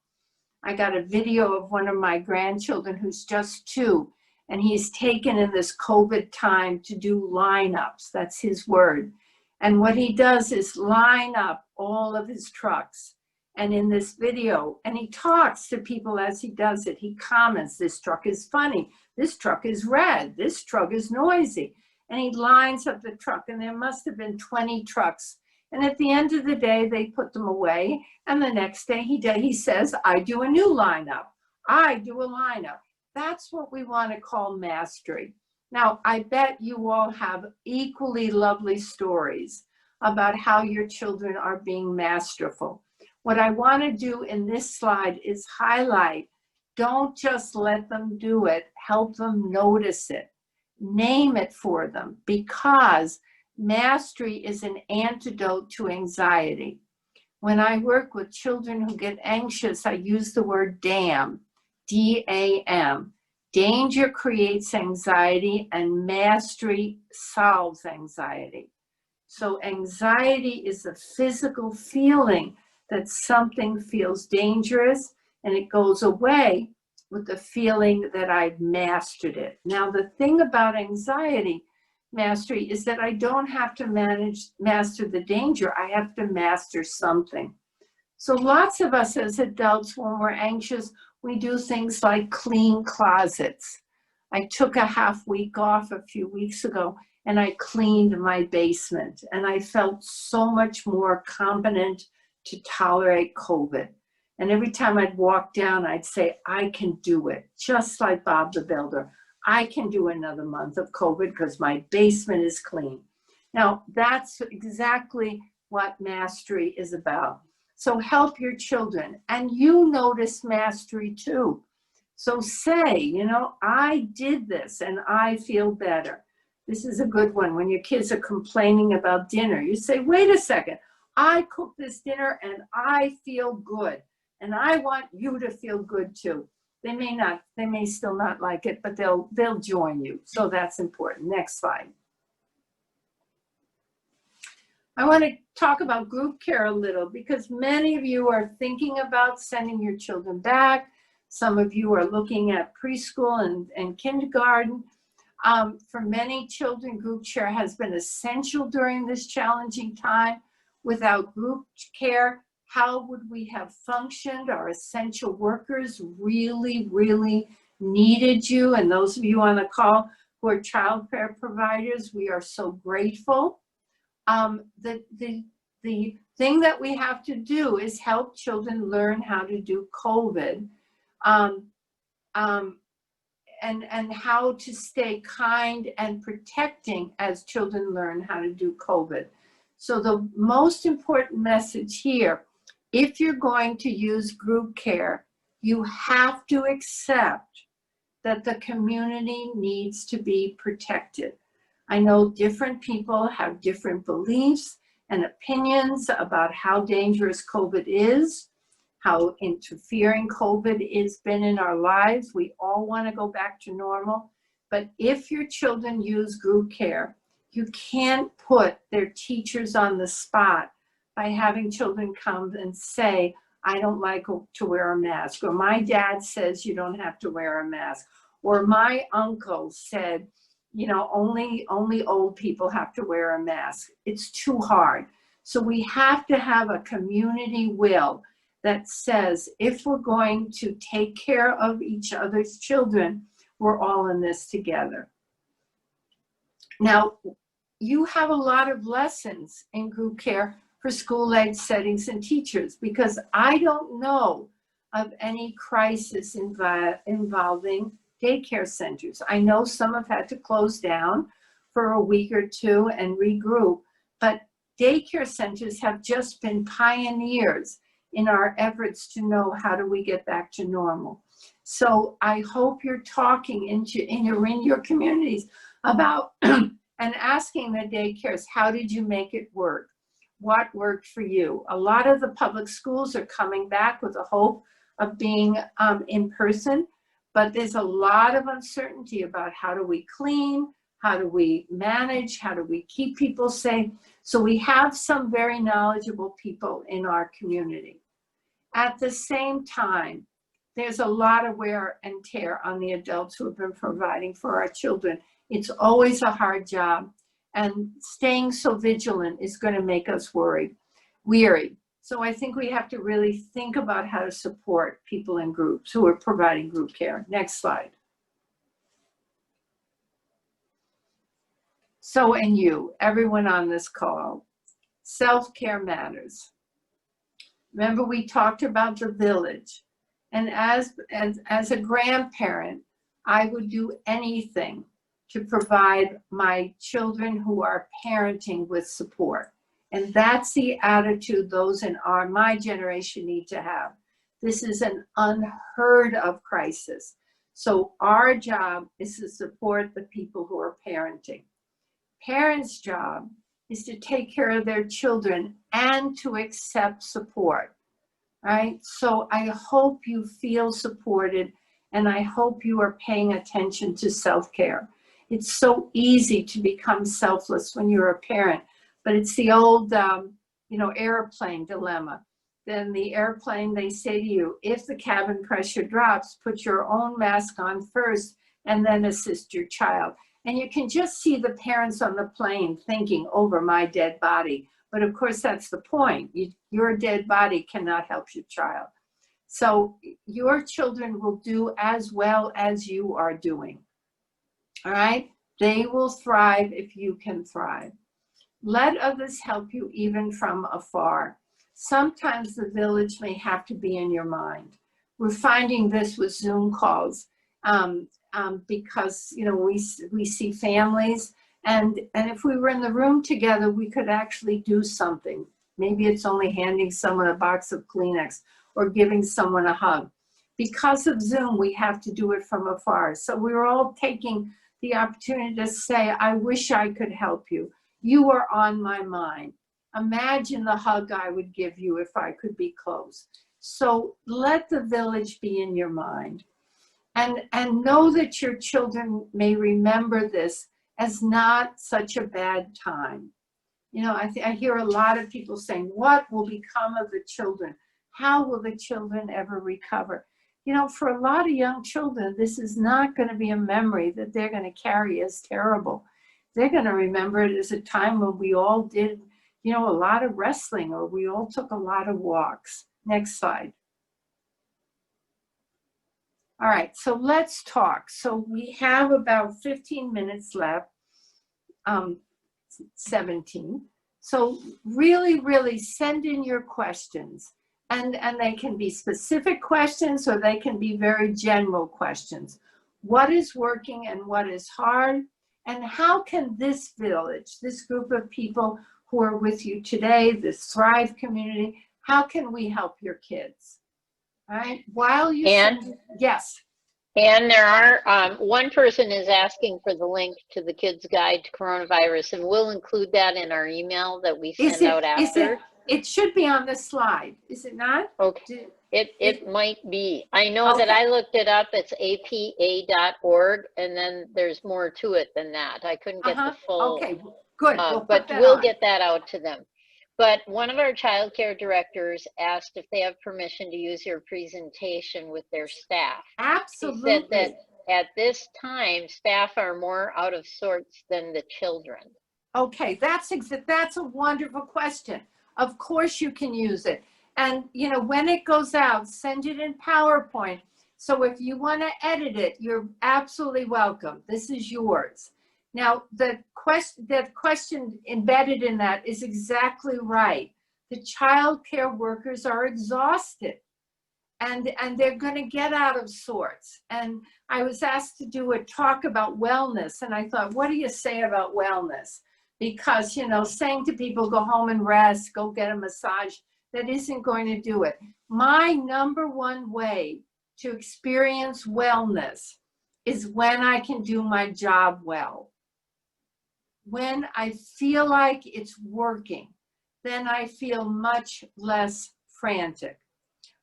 I got a video of one of my grandchildren who's just 2, and he's taken in this COVID time to do lineups. That's his word. And what he does is line up all of his trucks. And in this video, and he talks to people as he does it. He comments, this truck is funny. This truck is red. This truck is noisy. And he lines up the truck, and there must have been 20 trucks. And at the end of the day, they put them away. And the next day he says, I do a new lineup. I do a lineup. That's what we want to call mastery. Now, I bet you all have equally lovely stories about how your children are being masterful. What I want to do in this slide is highlight, don't just let them do it, help them notice it. Name it for them, because mastery is an antidote to anxiety. When I work with children who get anxious, I use the word DAM, D-A-M. Danger creates anxiety and mastery solves anxiety. So anxiety is a physical feeling that something feels dangerous, and it goes away with the feeling that I've mastered it. Now, the thing about anxiety mastery is that I don't have to master the danger. I have to master something. So lots of us as adults, when we're anxious, we do things like clean closets. I took a half week off a few weeks ago, and I cleaned my basement, and I felt so much more competent to tolerate COVID. And every time I'd walk down, I'd say, I can do it, just like Bob the Builder. I can do another month of COVID because my basement is clean. Now, that's exactly what mastery is about. So help your children, and you notice mastery too. So say, you know, I did this and I feel better. This is a good one. When your kids are complaining about dinner, you say, wait a second, I cooked this dinner and I feel good. And I want you to feel good too. They may still not like it, but they'll join you. So that's important. Next slide. I want to talk about group care a little, because many of you are thinking about sending your children back. Some of you are looking at preschool and kindergarten. For many children, group care has been essential during this challenging time. Without group care, how would we have functioned? Our essential workers really, really needed you. And those of you on the call who are child care providers, we are so grateful. The thing that we have to do is help children learn how to do COVID, and how to stay kind and protecting as children learn how to do COVID. So the most important message here, if you're going to use group care, you have to accept that the community needs to be protected. I know different people have different beliefs and opinions about how dangerous COVID is, how interfering COVID has been in our lives. We all want to go back to normal. But if your children use group care, you can't put their teachers on the spot by having children come and say, I don't like to wear a mask, or my dad says you don't have to wear a mask, or my uncle said, you know, only old people have to wear a mask. It's too hard. So we have to have a community will that says, if we're going to take care of each other's children, we're all in this together. Now, you have a lot of lessons in group care for school-age settings and teachers, because I don't know of any crisis involving daycare centers. I know some have had to close down for a week or two and regroup, but daycare centers have just been pioneers in our efforts to know how do we get back to normal. So I hope you're talking in your communities about and asking the daycares, how did you make it work? What worked for you? A lot of the public schools are coming back with the hope of being in person, but there's a lot of uncertainty about how do we clean, how do we manage, how do we keep people safe? So we have some very knowledgeable people in our community. At the same time, there's a lot of wear and tear on the adults who have been providing for our children. It's always a hard job, and staying so vigilant is going to make us weary. So I think we have to really think about how to support people in groups who are providing group care. Next slide. So, and you, everyone on this call, self-care matters. Remember, we talked about the village. And as a grandparent, I would do anything to provide my children who are parenting with support. And that's the attitude those in my generation need to have. This is an unheard of crisis. So our job is to support the people who are parenting. Parents' job is to take care of their children and to accept support, right? So I hope you feel supported, and I hope you are paying attention to self-care. It's so easy to become selfless when you're a parent, but it's the old, airplane dilemma. Then the airplane, they say to you, if the cabin pressure drops, put your own mask on first and then assist your child. And you can just see the parents on the plane thinking, over my dead body. But of course, that's the point. Your dead body cannot help your child. So your children will do as well as you are doing. All right? They will thrive if you can thrive. Let others help you even from afar. Sometimes the village may have to be in your mind. We're finding this with Zoom calls. Because we see families, and if we were in the room together, we could actually do something. Maybe it's only handing someone a box of Kleenex or giving someone a hug. Because of Zoom, we have to do it from afar. So we're all taking the opportunity to say, I wish I could help you. You are on my mind. Imagine the hug I would give you if I could be close. So let the village be in your mind. And know that your children may remember this as not such a bad time. I hear a lot of people saying, what will become of the children? How will the children ever recover? For a lot of young children, this is not going to be a memory that they're going to carry as terrible. They're going to remember it as a time when we all did, a lot of wrestling, or we all took a lot of walks. Next slide. All right, so let's talk. So we have about 15 minutes left, 17. So really send in your questions. And they can be specific questions, or they can be very general questions. What is working and what is hard? And how can this village, this group of people who are with you today, this Thrive community, how can we help your kids? All right, while you yes. And there are, one person is asking for the link to the Kids Guide to Coronavirus, and we'll include that in our email that we send out after. It should be on the slide, is it not? Okay, it might be. I know that I looked it up, it's apa.org, and then there's more to it than that. I couldn't get the full. Okay, good. But we'll get that out to them. But one of our child care directors asked if they have permission to use your presentation with their staff. Absolutely. He said that at this time, staff are more out of sorts than the children. Okay, that's a wonderful question. Of course you can use it. And when it goes out, send it in PowerPoint. So if you want to edit it, you're absolutely welcome. This is yours. Now, that question embedded in that is exactly right. The child care workers are exhausted. and they're going to get out of sorts. And I was asked to do a talk about wellness, and I thought, what do you say about wellness? Because, you know, saying to people, go home and rest, go get a massage, that isn't going to do it. My number one way to experience wellness is when I can do my job well. When I feel like it's working, then I feel much less frantic.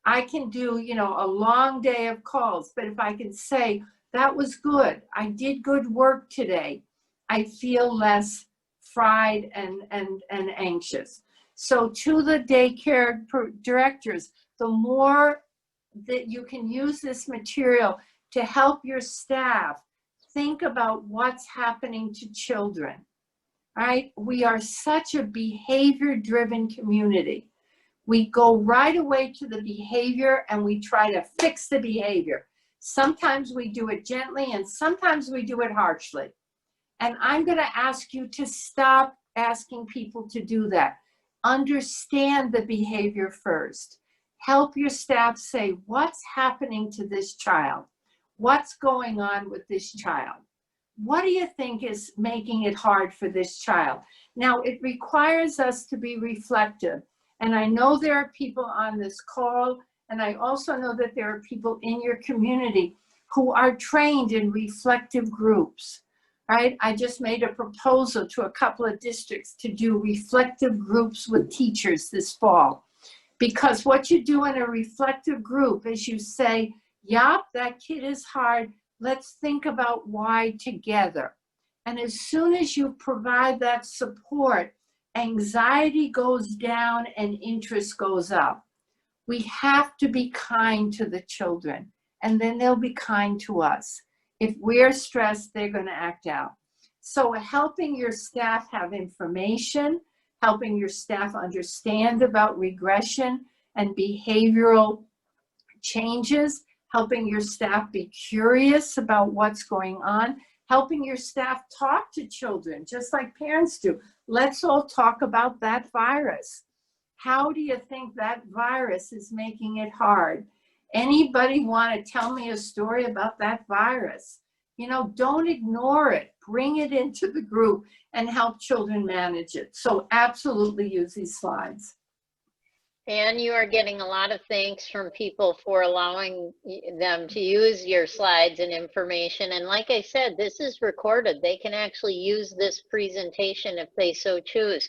I can do, you know, a long day of calls, but if I can say, that was good, I did good work today, I feel less fried and anxious. So to the daycare directors, the more that you can use this material to help your staff think about what's happening to children, right? We are such a behavior-driven community. We go right away to the behavior and we try to fix the behavior. Sometimes we do it gently and sometimes we do it harshly. And I'm going to ask you to stop asking people to do that. Understand the behavior first. Help your staff say, what's happening to this child? What's going on with this child? What do you think is making it hard for this child? Now, it requires us to be reflective. And I know there are people on this call, and I also know that there are people in your community who are trained in reflective groups, right? I just made a proposal to a couple of districts to do reflective groups with teachers this fall. Because what you do in a reflective group is you say, yup, that kid is hard. Let's think about why together. And as soon as you provide that support, anxiety goes down and interest goes up. We have to be kind to the children, and then they'll be kind to us. If we're stressed, they're going to act out. So helping your staff have information, helping your staff understand about regression and behavioral changes, helping your staff be curious about what's going on, helping your staff talk to children, just like parents do. Let's all talk about that virus. How do you think that virus is making it hard? Anybody want to tell me a story about that virus? You know, don't ignore it. Bring it into the group and help children manage it. So absolutely use these slides. And you are getting a lot of thanks from people for allowing them to use your slides and information. And like I said, this is recorded. They can actually use this presentation if they so choose.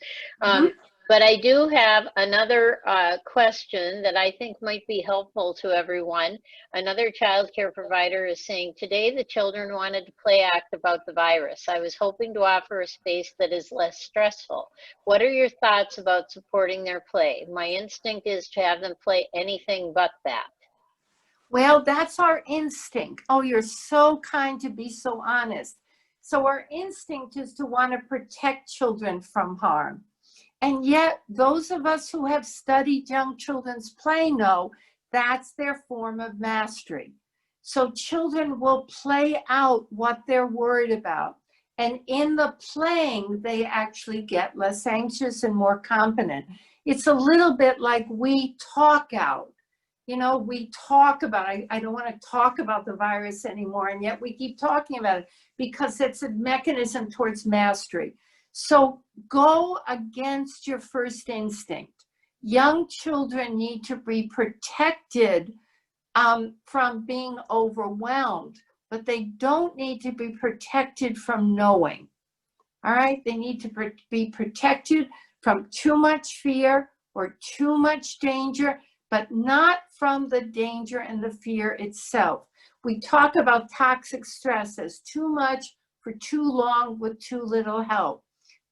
But I do have another question that I think might be helpful to everyone. Another child care provider is saying, today the children wanted to play act about the virus. I was hoping to offer a space that is less stressful. What are your thoughts about supporting their play? My instinct is to have them play anything but that. Well, that's our instinct. Oh, you're so kind to be so honest. So our instinct is to want to protect children from harm. And yet, those of us who have studied young children's play know that's their form of mastery. So children will play out what they're worried about. And in the playing, they actually get less anxious and more confident. It's a little bit like we talk out. You know, we talk about, I don't want to talk about the virus anymore, and yet we keep talking about it because it's a mechanism towards mastery. So go against your first instinct. Young children need to be protected from being overwhelmed, but they don't need to be protected from knowing. All right, they need to be protected from too much fear or too much danger, but not from the danger and the fear itself. We talk about toxic stress as too much for too long with too little help.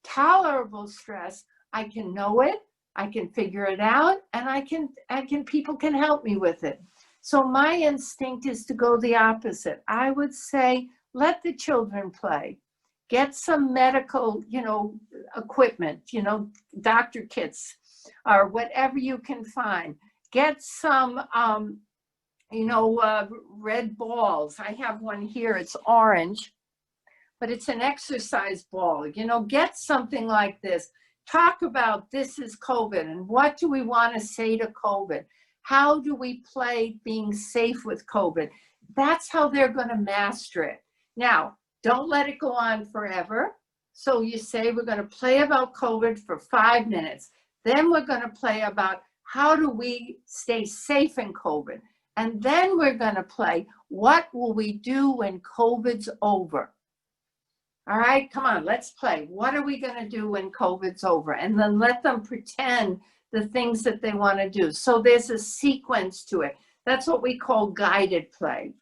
Tolerable stress, I can know it, I can figure it out, and people can help me with it. So my instinct is to go the opposite. I would say, let the children play. Get some medical, equipment, doctor kits or whatever you can find. Get some, red balls. I have one here, it's orange, but it's an exercise ball. Get something like this. Talk about this is COVID and what do we want to say to COVID? How do we play being safe with COVID? That's how they're going to master it. Now, don't let it go on forever. So you say we're going to play about COVID for 5 minutes. Then we're going to play about how do we stay safe in COVID. And then we're going to play what will we do when COVID's over. All right, come on, let's play. What are we going to do when COVID's over? And then let them pretend the things that they want to do. So there's a sequence to it. That's what we call guided play.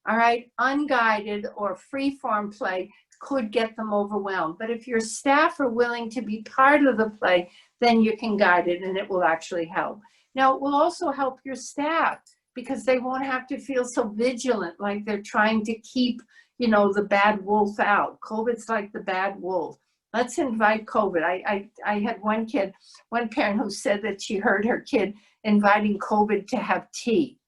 All right, unguided or free-form play could get them overwhelmed. But if your staff are willing to be part of the play, then you can guide it and it will actually help. Now, it will also help your staff because they won't have to feel so vigilant, like they're trying to keep, you know, the bad wolf out. COVID's like the bad wolf. Let's invite COVID. I had one parent who said that she heard her kid inviting COVID to have tea.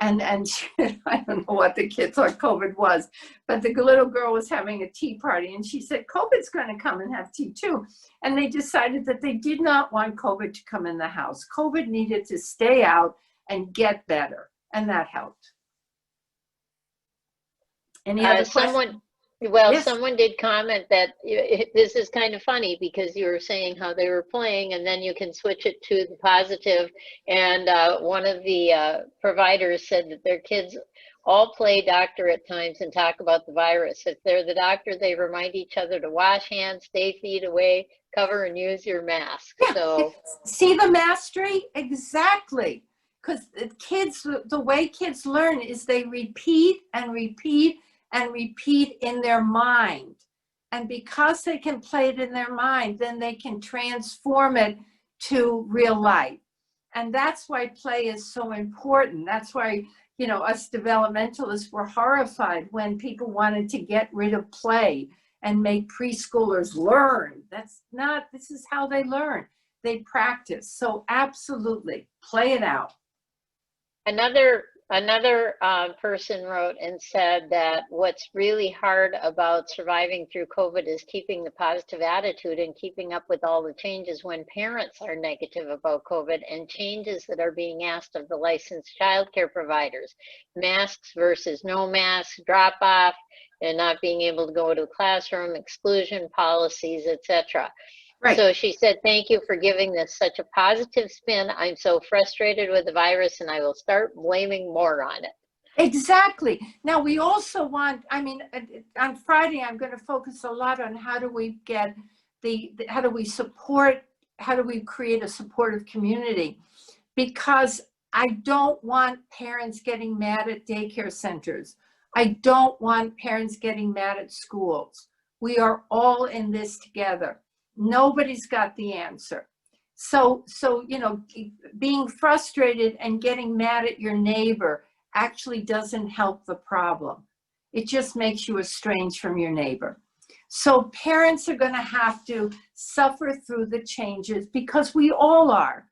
And she, I don't know what the kid thought COVID was, but the little girl was having a tea party and she said, COVID's going to come and have tea too. And they decided that they did not want COVID to come in the house. COVID needed to stay out and get better. And that helped. Any other questions? Well, Yes. someone did comment that this is kind of funny because you were saying how they were playing and then you can switch it to the positive. And one of the providers said that their kids all play doctor at times and talk about the virus. If they're the doctor, they remind each other to wash hands, stay feet away, cover and use your mask. Yeah. So see the mastery? Exactly. Because kids, the way kids learn is they repeat and repeat and repeat in their mind. And because they can play it in their mind, then they can transform it to real life. And that's why play is so important. That's why, you know, us developmentalists were horrified when people wanted to get rid of play and make preschoolers learn. That's not, this is how they learn. They practice. So absolutely, play it out. Another person wrote and said that what's really hard about surviving through COVID is keeping the positive attitude and keeping up with all the changes when parents are negative about COVID and changes that are being asked of the licensed childcare providers. Masks versus no masks, drop off, and not being able to go to a classroom, exclusion policies, etc. Right. So she said, thank you for giving this such a positive spin. I'm so frustrated with the virus and I will start blaming more on it. Exactly. Now we also want, I mean, on Friday, I'm going to focus a lot on how do we get how do we create a supportive community? Because I don't want parents getting mad at daycare centers. I don't want parents getting mad at schools. We are all in this together. Nobody's got the answer. So, you know, being frustrated and getting mad at your neighbor actually doesn't help the problem. It just makes you estranged from your neighbor. So parents are going to have to suffer through the changes because we all are.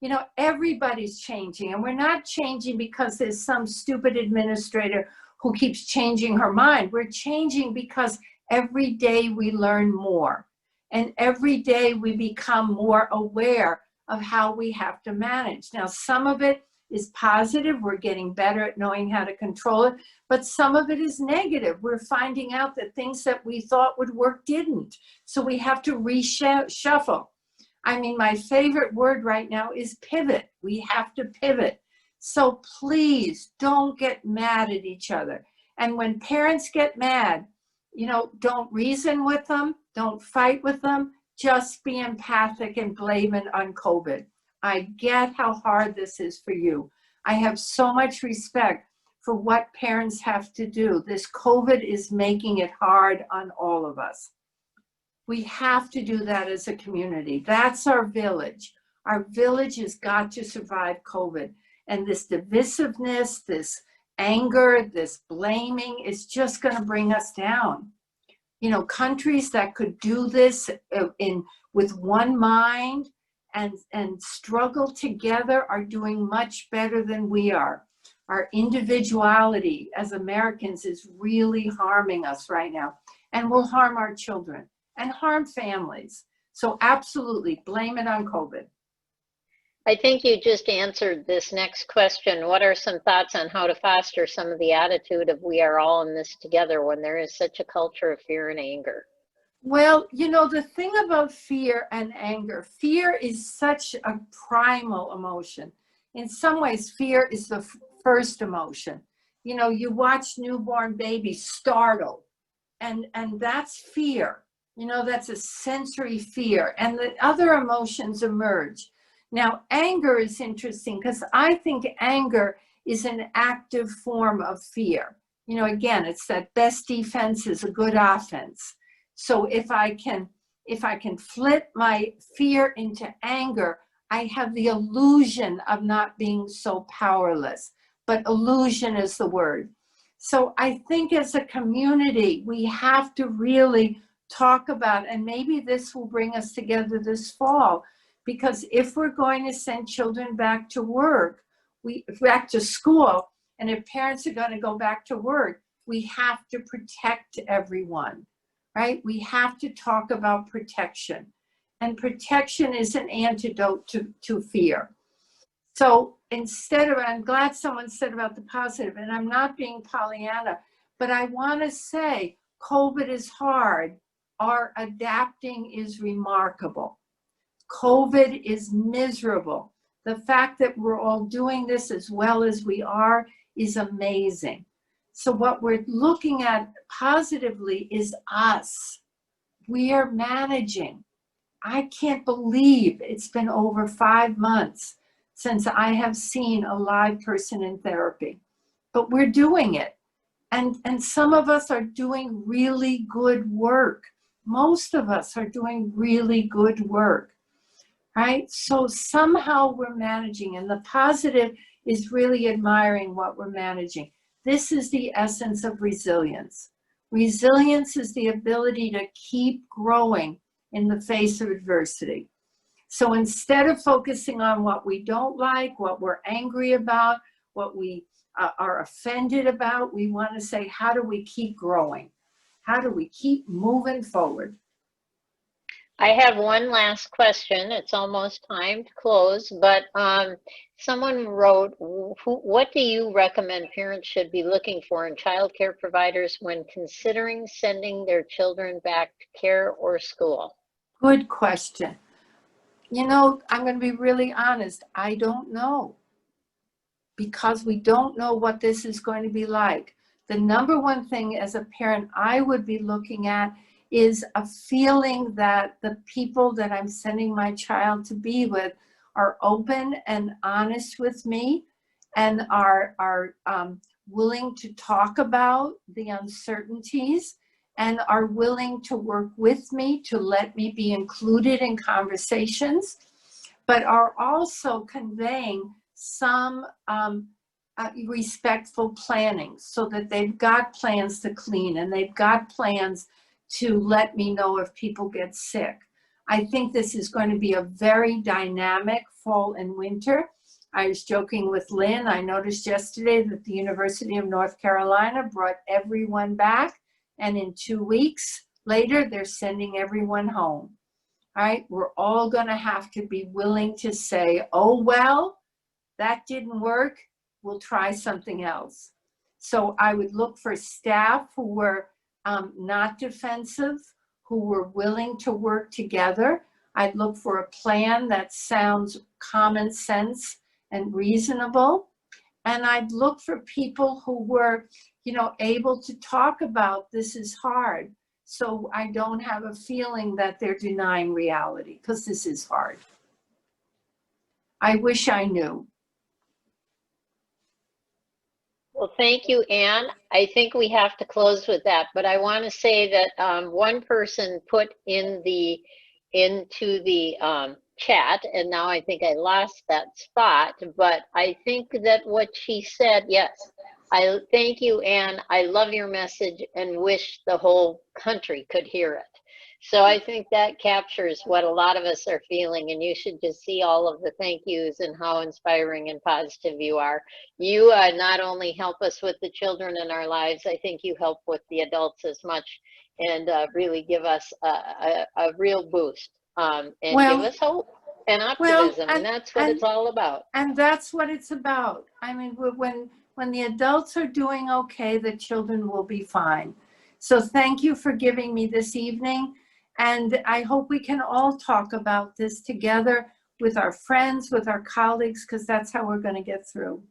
You know, everybody's changing, and we're not changing because there's some stupid administrator who keeps changing her mind. We're changing because every day we learn more. And every day we become more aware of how we have to manage. Now, some of it is positive. We're getting better at knowing how to control it. But some of it is negative. We're finding out that things that we thought would work didn't. So we have to reshuffle. I mean, my favorite word right now is pivot. We have to pivot. So please don't get mad at each other. And when parents get mad, you know, don't reason with them. Don't fight with them. Just be empathic and blame it on COVID. I get how hard this is for you. I have so much respect for what parents have to do. This COVID is making it hard on all of us. We have to do that as a community. That's our village. Our village has got to survive COVID. And this divisiveness, this anger, this blaming is just going to bring us down. You know, countries that could do this with one mind and struggle together are doing much better than we are. Our individuality as Americans is really harming us right now and will harm our children and harm families. So absolutely blame it on COVID. I think you just answered this next question. What are some thoughts on how to foster some of the attitude of we are all in this together when there is such a culture of fear and anger? Well, the thing about fear and anger, fear is such a primal emotion. In some ways, fear is the first emotion. You watch newborn babies startle, and that's fear. That's a sensory fear, and the other emotions emerge. Now, anger is interesting because I think anger is an active form of fear. Again, it's that best defense is a good offense. So if I can flip my fear into anger, I have the illusion of not being so powerless. But illusion is the word. So I think as a community, we have to really talk about, and maybe this will bring us together this fall, because if we're going to send children back to work, back to school, and if parents are going to go back to work, we have to protect everyone, right? We have to talk about protection. And protection is an antidote to fear. So I'm glad someone said about the positive, and I'm not being Pollyanna, but I want to say COVID is hard. Our adapting is remarkable. COVID is miserable. The fact that we're all doing this as well as we are is amazing. So what we're looking at positively is us. We are managing. I can't believe it's been over 5 months since I have seen a live person in therapy, but we're doing it. And some of us are doing really good work. Most of us are doing really good work, right? So somehow we're managing, and the positive is really admiring what we're managing. This is the essence of resilience. Resilience is the ability to keep growing in the face of adversity. So instead of focusing on what we don't like, what we're angry about, what we are offended about, we want to say, how do we keep growing? How do we keep moving forward? I have one last question. It's almost time to close, but someone wrote, what do you recommend parents should be looking for in child care providers when considering sending their children back to care or school? Good question. I'm going to be really honest. I don't know, because we don't know what this is going to be like. The number one thing as a parent I would be looking at is a feeling that the people that I'm sending my child to be with are open and honest with me, and are willing to talk about the uncertainties, and are willing to work with me to let me be included in conversations, but are also conveying some respectful planning, so that they've got plans to clean, and they've got plans to let me know if people get sick. I think this is going to be a very dynamic fall and winter. I was joking with Lynn. I noticed yesterday that the University of North Carolina brought everyone back, and in 2 weeks later, they're sending everyone home. All right, we're all going to have to be willing to say, oh, well, that didn't work. We'll try something else. So I would look for staff who were not defensive, who were willing to work together. I'd look for a plan that sounds common sense and reasonable. And I'd look for people who were, able to talk about this is hard. So I don't have a feeling that they're denying reality, because this is hard. I wish I knew. Well, thank you, Anne. I think we have to close with that, but I want to say that one person put into the chat, and now I think I lost that spot, but I think that what she said, yes, I thank you, Anne. I love your message and wish the whole country could hear it. So I think that captures what a lot of us are feeling, and you should just see all of the thank yous and how inspiring and positive you are. You not only help us with the children in our lives, I think you help with the adults as much, and really give us a real boost and give Well, us hope. and Well, optimism, and that's what and it's all about. and that's what it's about. I mean, when the adults are doing okay, the children will be fine. So thank you for giving me this evening. And I hope we can all talk about this together with our friends, with our colleagues, because that's how we're going to get through.